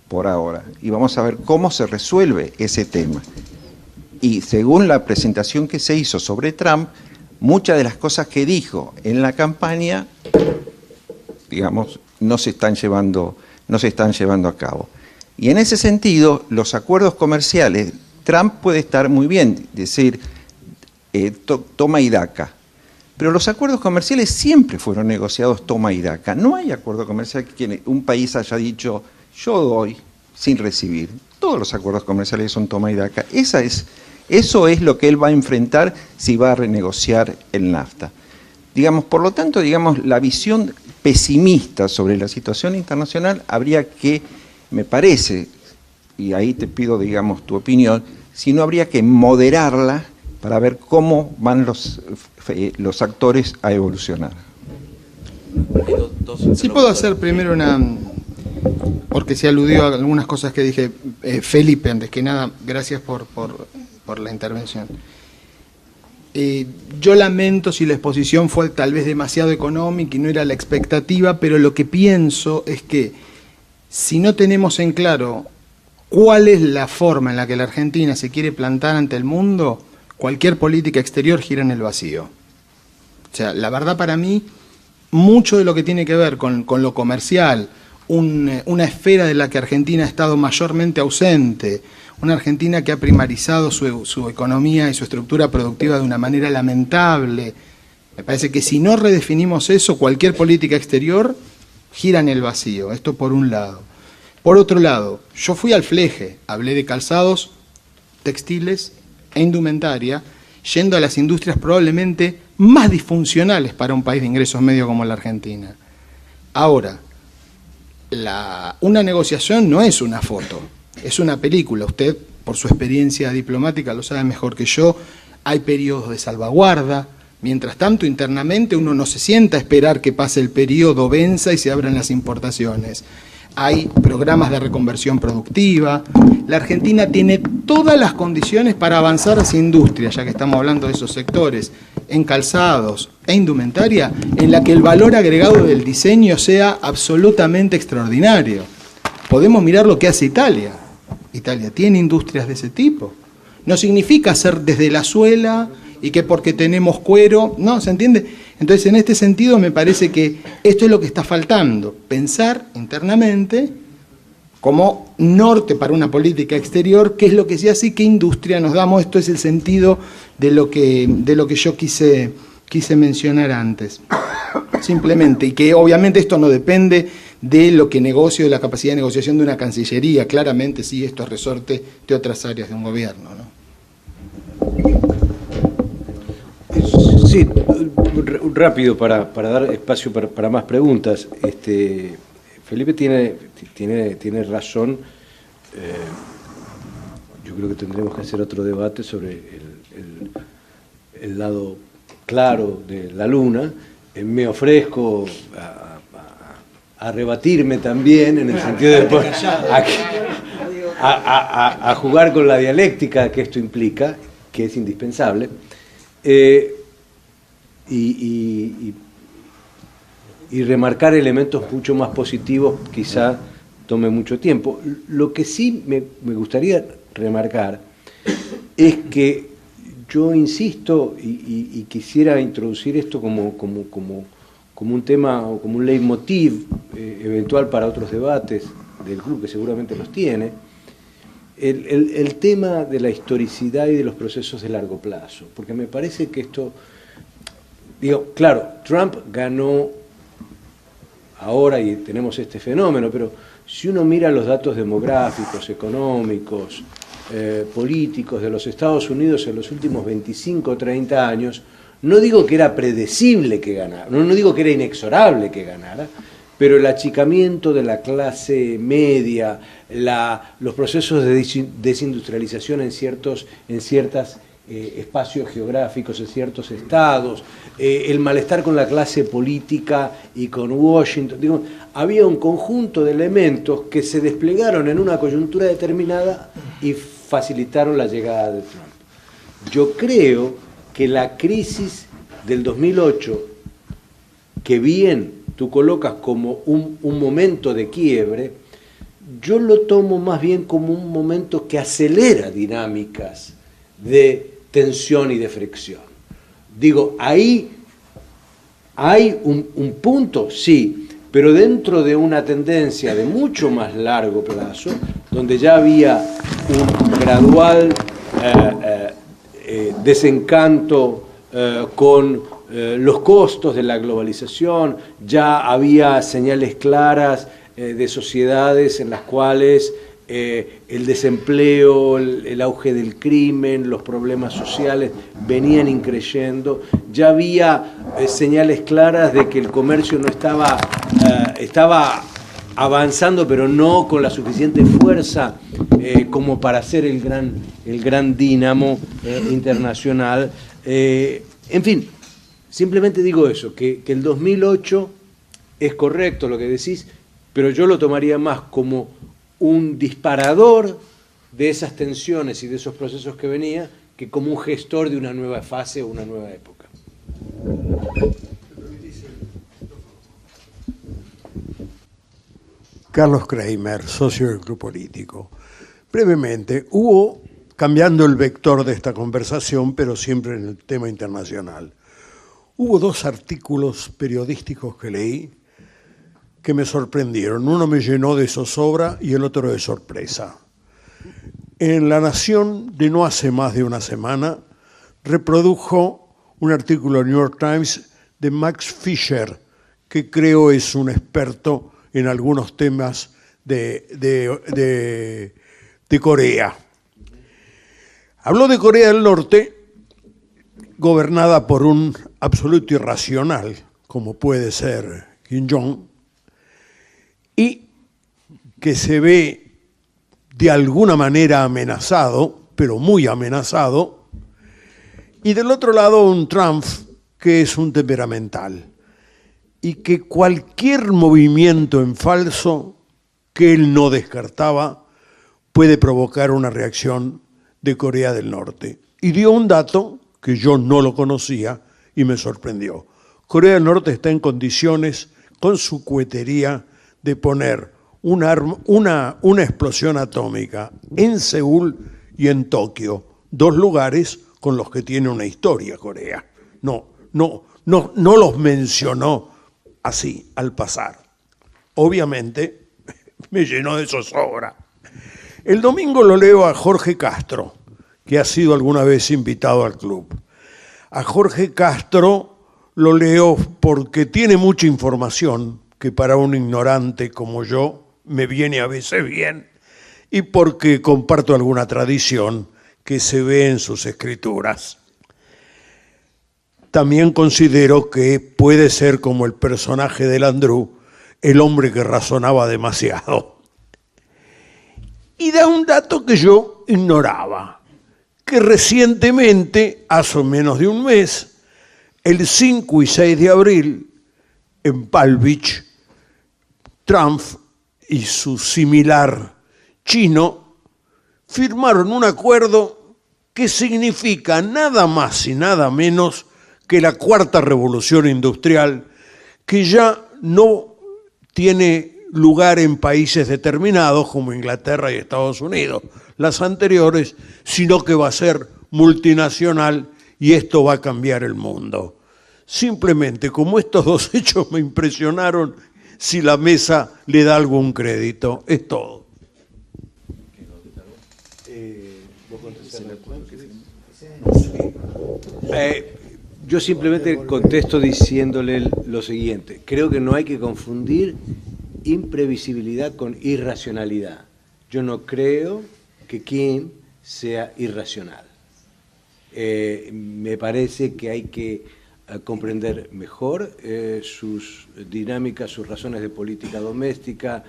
por ahora, y vamos a ver cómo se resuelve ese tema. Y según la presentación que se hizo sobre Trump, muchas de las cosas que dijo en la campaña, digamos, no se están llevando a cabo. Y en ese sentido, los acuerdos comerciales, Trump puede estar muy bien, decir, toma y daca, pero los acuerdos comerciales siempre fueron negociados toma y daca. No hay acuerdo comercial que un país haya dicho, yo doy sin recibir. Todos los acuerdos comerciales son toma y daca. Eso es lo que él va a enfrentar si va a renegociar el NAFTA. Digamos, por lo tanto, digamos, la visión pesimista sobre la situación internacional habría que, me parece, y ahí te pido, digamos, tu opinión, si no habría que moderarla para ver cómo van los actores a evolucionar. Sí, puedo hacer primero porque se aludió a algunas cosas que dije. Felipe, antes que nada, gracias por la intervención. Yo lamento si la exposición fue tal vez demasiado económica y no era la expectativa, pero lo que pienso es que si no tenemos en claro cuál es la forma en la que la Argentina se quiere plantar ante el mundo, cualquier política exterior gira en el vacío. O sea, la verdad para mí, mucho de lo que tiene que ver con lo comercial, una esfera de la que Argentina ha estado mayormente ausente, una Argentina que ha primarizado su economía y su estructura productiva de una manera lamentable. Me parece que si no redefinimos eso, cualquier política exterior gira en el vacío. Esto por un lado. Por otro lado, yo fui al Fleje, hablé de calzados, textiles e indumentaria, yendo a las industrias probablemente más disfuncionales para un país de ingresos medios como la Argentina. Ahora, una negociación no es una foto, es una película. Usted, por su experiencia diplomática, lo sabe mejor que yo. Hay periodos de salvaguarda. Mientras tanto, internamente uno no se sienta a esperar que pase el periodo, venza y se abran las importaciones. Hay programas de reconversión productiva. La Argentina tiene todas las condiciones para avanzar hacia industria, ya que estamos hablando de esos sectores, en calzados e indumentaria, en la que el valor agregado del diseño sea absolutamente extraordinario. Podemos mirar lo que hace Italia. Italia tiene industrias de ese tipo. No significa hacer desde la suela y que porque tenemos cuero, ¿no? ¿Se entiende? Entonces, en este sentido, me parece que esto es lo que está faltando, pensar internamente como norte para una política exterior, qué es lo que se hace y qué industria nos damos. Esto es el sentido de lo que yo quise mencionar antes. Simplemente, y que obviamente esto no depende de lo que negocio, de la capacidad de negociación de una cancillería. Claramente sí, esto es resorte de otras áreas de un gobierno, ¿no? Sí, rápido para dar espacio para más preguntas. Felipe tiene razón. Yo creo que tendremos que hacer otro debate sobre el lado claro de la luna. Me ofrezco a rebatirme también, en el sentido de a jugar con la dialéctica que esto implica, que es indispensable, y remarcar elementos mucho más positivos quizá tome mucho tiempo. Lo que sí me gustaría remarcar es que yo insisto y quisiera introducir esto como un tema o como un leitmotiv eventual para otros debates del club, que seguramente los tiene, el tema de la historicidad y de los procesos de largo plazo, porque me parece que esto, digo, claro, Trump ganó ahora y tenemos este fenómeno, pero si uno mira los datos demográficos, económicos, políticos de los Estados Unidos en los últimos 25 o 30 años, no digo que era predecible que ganara, no digo que era inexorable que ganara, pero el achicamiento de la clase media, los procesos de desindustrialización en ciertos espacios geográficos, en ciertos estados, el malestar con la clase política y con Washington, digo, había un conjunto de elementos que se desplegaron en una coyuntura determinada y facilitaron la llegada de Trump. Yo creo que la crisis del 2008, que bien tú colocas como un momento de quiebre, yo lo tomo más bien como un momento que acelera dinámicas de tensión y de fricción. Digo, ahí hay un punto, sí, pero dentro de una tendencia de mucho más largo plazo, donde ya había un gradual desencanto con los costos de la globalización, ya había señales claras de sociedades en las cuales el desempleo, el auge del crimen, los problemas sociales venían increyendo, ya había señales claras de que el comercio no estaba avanzando, pero no con la suficiente fuerza como para ser el gran dínamo internacional. En fin, simplemente digo eso, que el 2008 es correcto lo que decís, pero yo lo tomaría más como un disparador de esas tensiones y de esos procesos que venía, que como un gestor de una nueva fase o una nueva época. Carlos Kramer, socio del Club Político. Brevemente, cambiando el vector de esta conversación, pero siempre en el tema internacional, hubo dos artículos periodísticos que leí que me sorprendieron. Uno me llenó de zozobra y el otro de sorpresa. En La Nación, de no hace más de una semana, reprodujo un artículo del New York Times de Max Fisher, que creo es un experto en algunos temas de Corea. Habló de Corea del Norte, gobernada por un absoluto irracional, como puede ser Kim Jong, y que se ve de alguna manera amenazado, pero muy amenazado, y del otro lado un Trump que es un temperamental, y que cualquier movimiento en falso que él no descartaba puede provocar una reacción de Corea del Norte. Y dio un dato que yo no lo conocía y me sorprendió. Corea del Norte está en condiciones, con su cohetería, de poner una explosión atómica en Seúl y en Tokio, dos lugares con los que tiene una historia Corea. No los mencionó así, al pasar. Obviamente, me llenó de zozobra. El domingo lo leo a Jorge Castro, que ha sido alguna vez invitado al club. A Jorge Castro lo leo porque tiene mucha información, que para un ignorante como yo me viene a veces bien, y porque comparto alguna tradición que se ve en sus escrituras. también considero que puede ser como el personaje de Landru, el hombre que razonaba demasiado. Y da un dato que yo ignoraba, que recientemente, hace menos de un mes, el 5 y 6 de abril, en Palm Beach, Trump y su similar chino firmaron un acuerdo que significa nada más y nada menos que la cuarta revolución industrial, que ya no tiene lugar en países determinados como Inglaterra y Estados Unidos, las anteriores, sino que va a ser multinacional y esto va a cambiar el mundo. Simplemente, como estos dos hechos me impresionaron, si la mesa le da algún crédito, es todo. Yo simplemente contesto diciéndole lo siguiente. Creo que no hay que confundir imprevisibilidad con irracionalidad. Yo no creo que Kim sea irracional. Me parece que hay que comprender mejor sus dinámicas, sus razones de política doméstica,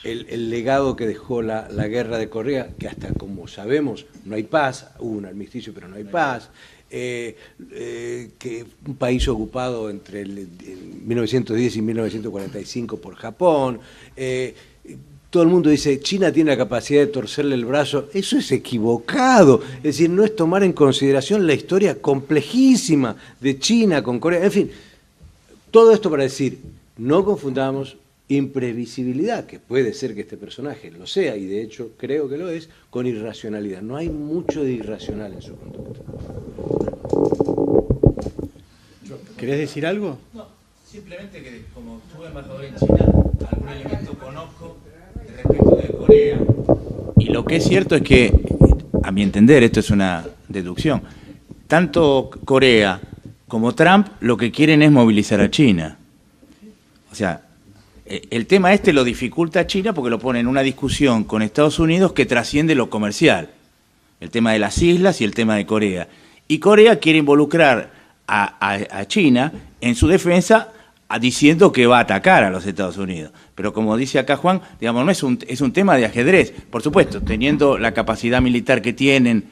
el legado que dejó la guerra de Corea, que hasta como sabemos no hay paz, hubo un armisticio pero no hay paz, que un país ocupado entre 1910 y 1945 por Japón. Todo el mundo dice, China tiene la capacidad de torcerle el brazo. Eso es equivocado. Es decir, no es tomar en consideración la historia complejísima de China con Corea. En fin, todo esto para decir, no confundamos imprevisibilidad, que puede ser que este personaje lo sea, y de hecho creo que lo es, con irracionalidad. No hay mucho de irracional en su conducta. ¿Querés decir algo? No, simplemente que como estuve embajador en China, algún elemento conozco respecto de Corea. Y lo que es cierto es que, a mi entender, esto es una deducción, tanto Corea como Trump lo que quieren es movilizar a China. O sea, el tema este lo dificulta a China porque lo pone en una discusión con Estados Unidos que trasciende lo comercial. El tema de las islas y el tema de Corea. Y Corea quiere involucrar a China en su defensa diciendo que va a atacar a los Estados Unidos. Pero como dice acá Juan, digamos, no es un tema de ajedrez. Por supuesto, teniendo la capacidad militar que tienen,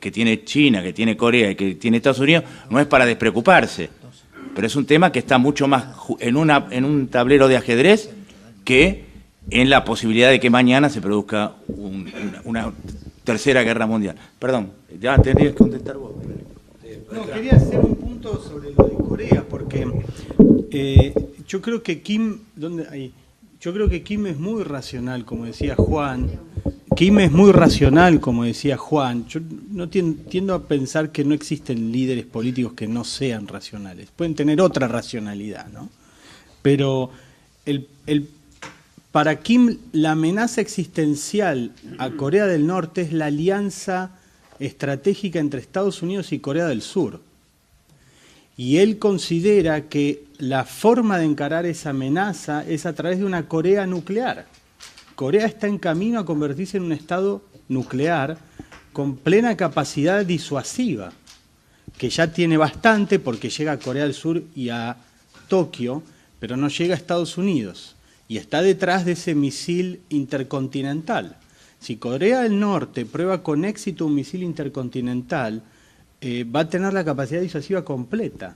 que tiene China, que tiene Corea y que tiene Estados Unidos, no es para despreocuparse. Pero es un tema que está mucho más en un tablero de ajedrez que en la posibilidad de que mañana se produzca una tercera guerra mundial. Perdón, ya tendrías que contestar vos. No, quería hacer un punto sobre lo de Corea, porque yo creo que Kim es muy racional, como decía Juan. Kim es muy racional, como decía Juan. Yo no tiendo a pensar que no existen líderes políticos que no sean racionales. Pueden tener otra racionalidad, ¿no? Pero para Kim la amenaza existencial a Corea del Norte es la alianza estratégica entre Estados Unidos y Corea del Sur. Y él considera que la forma de encarar esa amenaza es a través de una Corea nuclear. Corea está en camino a convertirse en un estado nuclear con plena capacidad disuasiva, que ya tiene bastante porque llega a Corea del Sur y a Tokio, pero no llega a Estados Unidos. Y está detrás de ese misil intercontinental. Si Corea del Norte prueba con éxito un misil intercontinental, va a tener la capacidad disuasiva completa.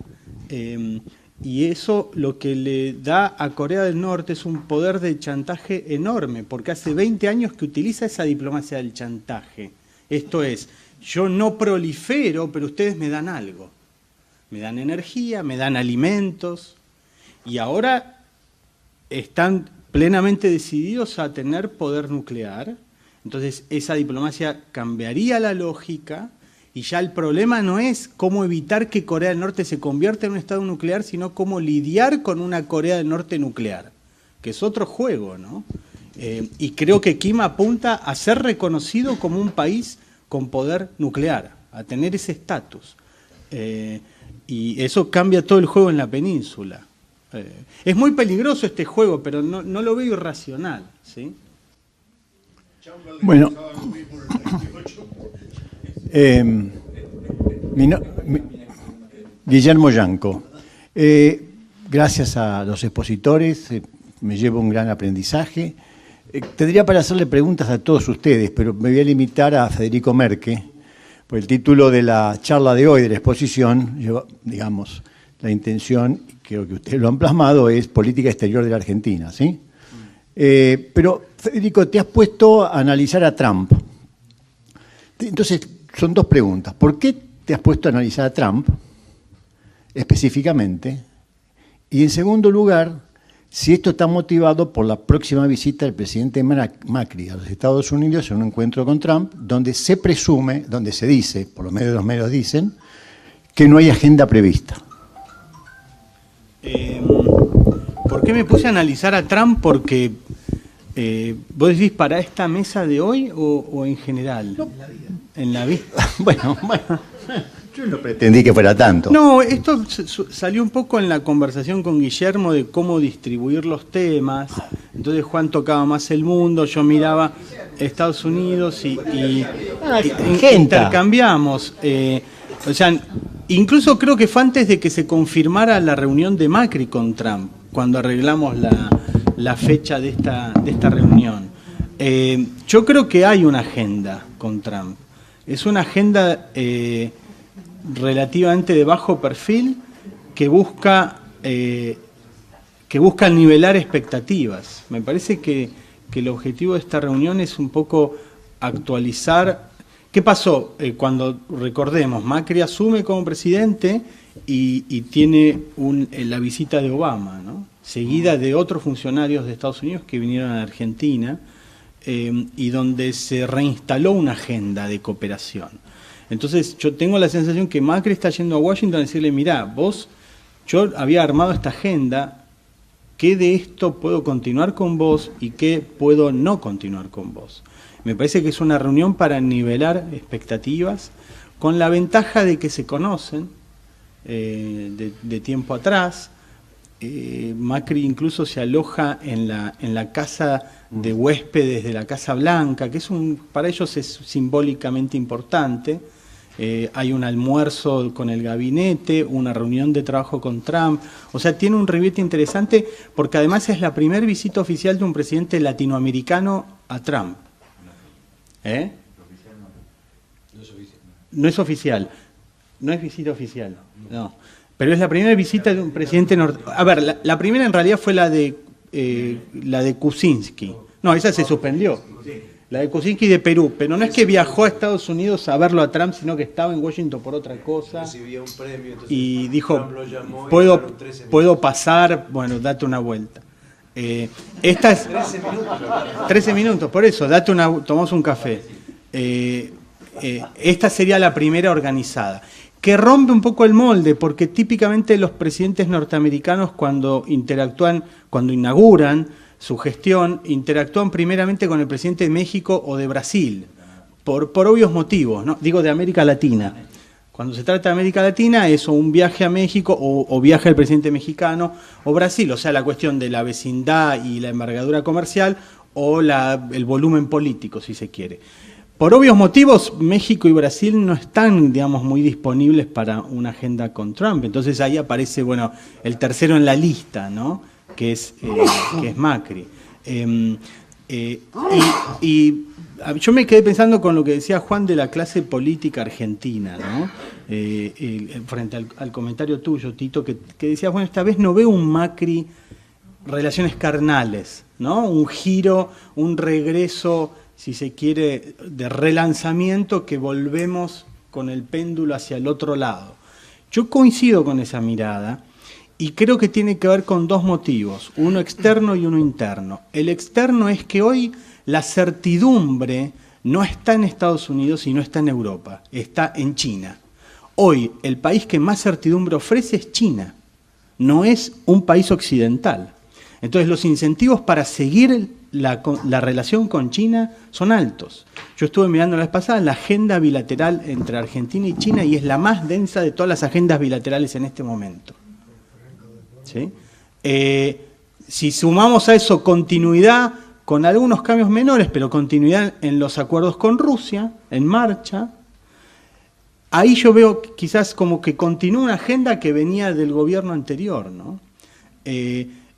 Y eso lo que le da a Corea del Norte es un poder de chantaje enorme, porque hace 20 años que utiliza esa diplomacia del chantaje. Esto es, yo no prolifero, pero ustedes me dan algo. Me dan energía, me dan alimentos, y ahora están plenamente decididos a tener poder nuclear. Entonces esa diplomacia cambiaría la lógica y ya el problema no es cómo evitar que Corea del Norte se convierta en un estado nuclear, sino cómo lidiar con una Corea del Norte nuclear, que es otro juego, ¿no? Y creo que Kim apunta a ser reconocido como un país con poder nuclear, a tener ese estatus. Y eso cambia todo el juego en la península. Es muy peligroso este juego, pero no lo veo irracional, ¿sí? Bueno, Guillermo Yanco. Gracias a los expositores, me llevo un gran aprendizaje. Tendría para hacerle preguntas a todos ustedes, pero me voy a limitar a Federico Merque, por el título de la charla de hoy, de la exposición, digamos, la intención, creo que ustedes lo han plasmado, es política exterior de la Argentina, ¿sí? Pero, Federico, te has puesto a analizar a Trump. Entonces, son dos preguntas. ¿Por qué te has puesto a analizar a Trump específicamente? Y en segundo lugar, si esto está motivado por la próxima visita del presidente Macri a los Estados Unidos en un encuentro con Trump, donde se presume, donde se dice, por lo menos los medios dicen, que no hay agenda prevista. ¿Por qué me puse a analizar a Trump? Porque, ¿vos decís para esta mesa de hoy o en general? No, en la vida. Bueno, yo no pretendí que fuera tanto. No, esto salió un poco en la conversación con Guillermo de cómo distribuir los temas. Entonces Juan tocaba más el mundo, yo miraba Estados Unidos y intercambiamos. O sea, incluso creo que fue antes de que se confirmara la reunión de Macri con Trump, cuando arreglamos la fecha de esta reunión. Yo creo que hay una agenda con Trump. Es una agenda relativamente de bajo perfil que busca nivelar expectativas. Me parece que el objetivo de esta reunión es un poco actualizar. ¿Qué pasó? Cuando, recordemos, Macri asume como presidente y tiene la visita de Obama, ¿no? Seguida de otros funcionarios de Estados Unidos que vinieron a Argentina, y donde se reinstaló una agenda de cooperación. Entonces yo tengo la sensación que Macri está yendo a Washington a decirle, mirá, yo había armado esta agenda, ¿qué de esto puedo continuar con vos y qué puedo no continuar con vos? Me parece que es una reunión para nivelar expectativas, con la ventaja de que se conocen de tiempo atrás. Macri incluso se aloja en la casa de huéspedes de la Casa Blanca, que para ellos es simbólicamente importante. Hay un almuerzo con el gabinete, una reunión de trabajo con Trump. O sea, tiene un ribete interesante porque además es la primera visita oficial de un presidente latinoamericano a Trump. No es oficial. No es visita oficial. No. Pero es la primera visita de un presidente norteamericano. A ver, la primera en realidad fue la de Kuczynski. No, esa se suspendió. La de Kuczynski de Perú. Pero no es que viajó a Estados Unidos a verlo a Trump, sino que estaba en Washington por otra cosa. Recibía un premio, y dijo, Trump lo llamó y ¿puedo pasar? Bueno, date una vuelta. Esta es 13 minutos, por eso, tomamos un café. Esta sería la primera organizada, que rompe un poco el molde, porque típicamente los presidentes norteamericanos cuando inauguran su gestión, interactúan primeramente con el presidente de México o de Brasil, por obvios motivos, ¿no? Digo de América Latina. Cuando se trata de América Latina es o un viaje a México o viaje al presidente mexicano o Brasil, o sea, la cuestión de la vecindad y la envergadura comercial o el volumen político, si se quiere. Por obvios motivos, México y Brasil no están, digamos, muy disponibles para una agenda con Trump. Entonces ahí aparece, bueno, el tercero en la lista, ¿no? Que es Macri. Yo me quedé pensando con lo que decía Juan de la clase política argentina, ¿no? Frente al comentario tuyo, Tito, que decías, bueno, esta vez no veo un Macri relaciones carnales, ¿no? Un giro, un regreso, si se quiere, de relanzamiento, que volvemos con el péndulo hacia el otro lado. Yo coincido con esa mirada y creo que tiene que ver con dos motivos, uno externo y uno interno. El externo es que hoy la certidumbre no está en Estados Unidos y no está en Europa, está en China. Hoy el país que más certidumbre ofrece es China, no es un país occidental. Entonces los incentivos para seguir la relación con China son altos. Yo estuve mirando la vez pasada la agenda bilateral entre Argentina y China y es la más densa de todas las agendas bilaterales en este momento. ¿Sí? Si sumamos a eso continuidad, con algunos cambios menores, pero continuidad en los acuerdos con Rusia, en marcha, ahí yo veo quizás como que continúa una agenda que venía del gobierno anterior, ¿no?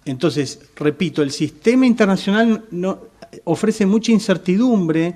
Entonces, repito, el sistema internacional ofrece mucha incertidumbre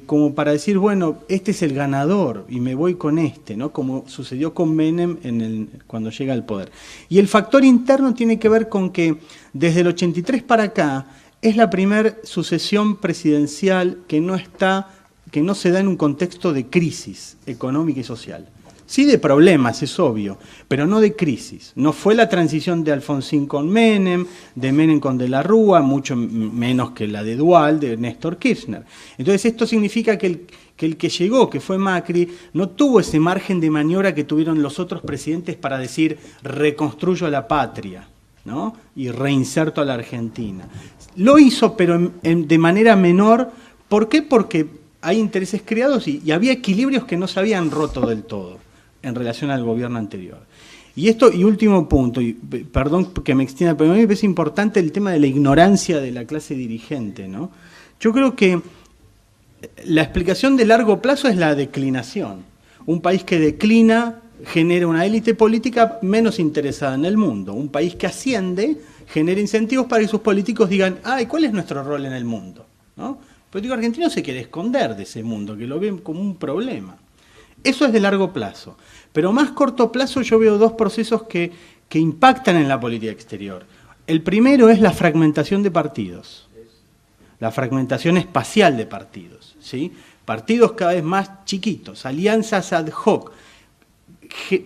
como para decir, bueno, este es el ganador y me voy con este, ¿no? Como sucedió con Menem cuando llega al poder. Y el factor interno tiene que ver con que desde el 83 para acá es la primera sucesión presidencial que no se da en un contexto de crisis económica y social. Sí de problemas, es obvio, pero no de crisis. No fue la transición de Alfonsín con Menem, de Menem con De la Rúa, mucho menos que la de Dual, de Néstor Kirchner. Entonces esto significa que el que llegó, que fue Macri, no tuvo ese margen de maniobra que tuvieron los otros presidentes para decir reconstruyo a la patria, ¿no? Y reinserto a la Argentina. Lo hizo, pero de manera menor. ¿Por qué? Porque hay intereses creados y había equilibrios que no se habían roto del todo en relación al gobierno anterior. Y último punto, y perdón que me extienda, pero a mí me parece importante el tema de la ignorancia de la clase dirigente, ¿no? Yo creo que la explicación de largo plazo es la declinación. Un país que declina genera una élite política menos interesada en el mundo. Un país que asciende genera incentivos para que sus políticos digan, ay, ¿cuál es nuestro rol en el mundo? ¿No? El político argentino se quiere esconder de ese mundo, que lo ven como un problema. Eso es de largo plazo. Pero más corto plazo yo veo dos procesos que impactan en la política exterior. El primero es la fragmentación de partidos, la fragmentación espacial de partidos, ¿sí? Partidos cada vez más chiquitos, alianzas ad hoc,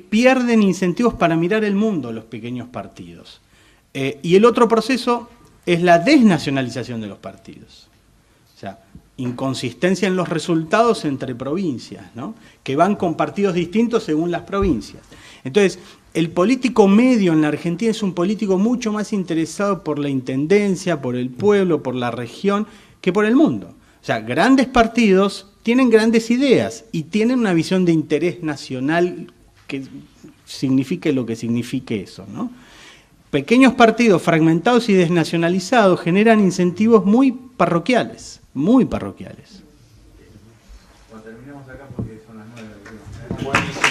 pierden incentivos para mirar el mundo los pequeños partidos. Y el otro proceso es la desnacionalización de los partidos. O sea, inconsistencia en los resultados entre provincias, ¿no? Que van con partidos distintos según las provincias. Entonces, el político medio en la Argentina es un político mucho más interesado por la intendencia, por el pueblo, por la región, que por el mundo. O sea, grandes partidos tienen grandes ideas y tienen una visión de interés nacional que signifique lo que signifique eso, ¿no? Pequeños partidos fragmentados y desnacionalizados generan incentivos muy parroquiales. Muy parroquiales. Bueno, terminamos acá porque son las 9.